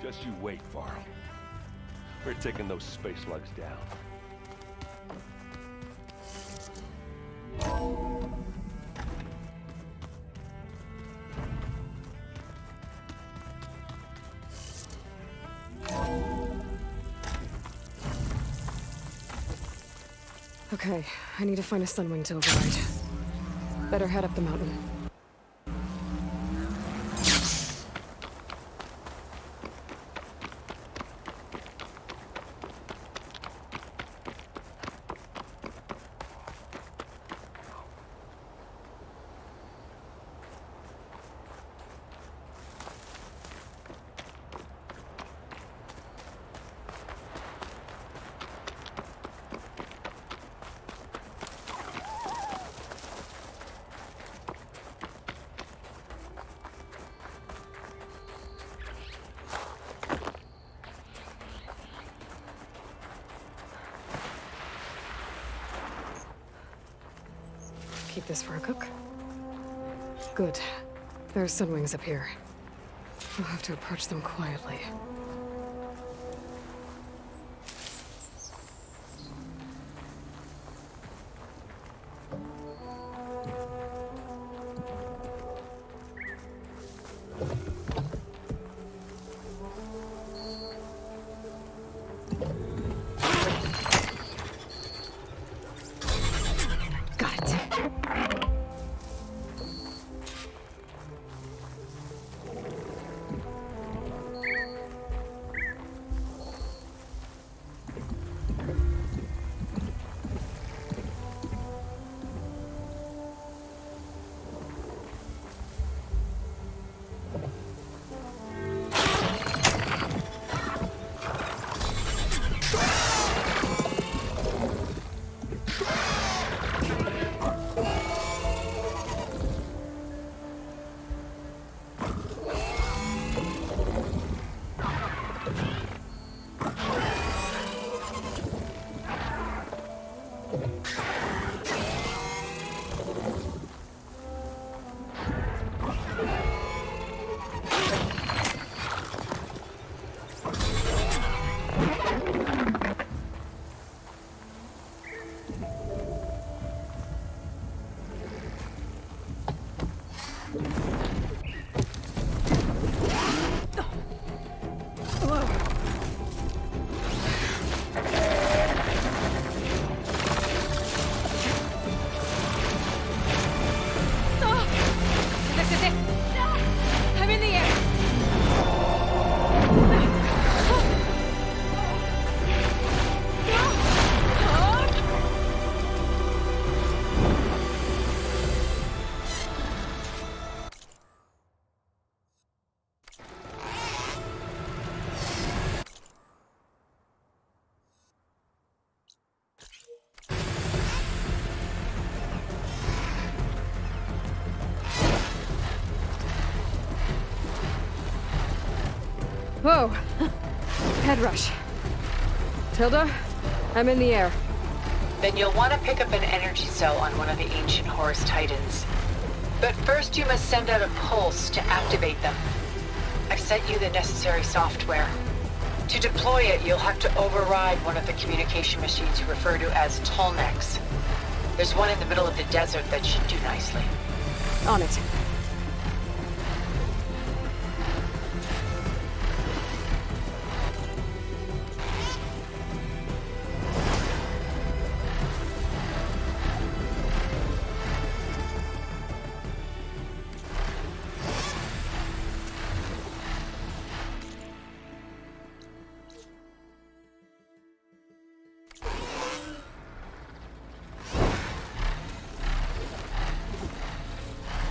Just you wait, Varl. We're taking those space slugs down. Okay, I need to find a sunwing to override. Better head up the mountain. Keep this for a cook. Good. There are sunwings up here. I'll have to approach them quietly. Whoa! Head rush. Tilda, I'm in the air. Then you'll want to pick up an energy cell on one of the ancient Horus Titans. But first you must send out a pulse to activate them. I've sent you the necessary software. To deploy it, you'll have to override one of the communication machines you refer to as Tolnecs. There's one in the middle of the desert that should do nicely. On it.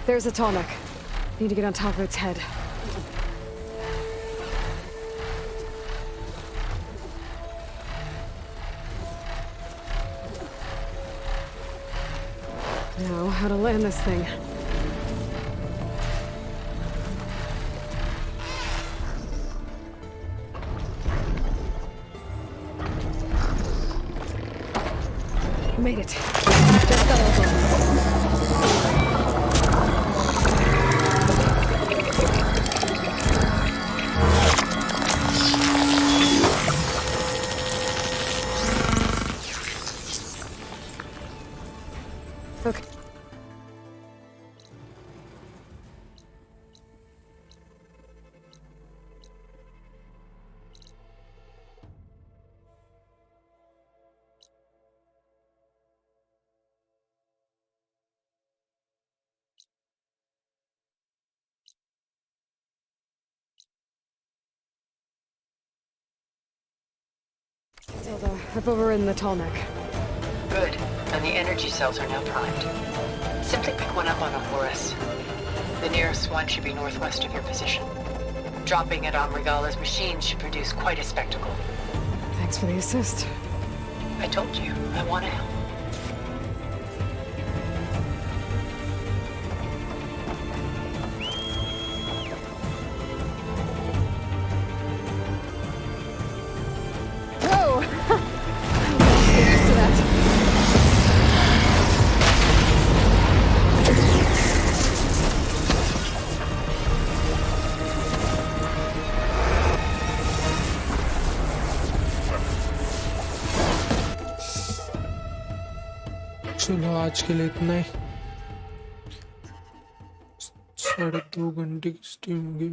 There's a tonic. Need to get on top of its head. Now, how to land this thing. Made it. Just got over. Okay. Zelda, I've overridden the tall neck. Good. And the energy cells are now primed. Simply pick one up on a Horus. The nearest one should be northwest of your position. Dropping it on Regala's machine should produce quite a spectacle. Thanks for the assist. I told you, I want to help. Whoa! Get used to that. चलो आज के लिए इतना ही 2.5 घंटे की stream होगी।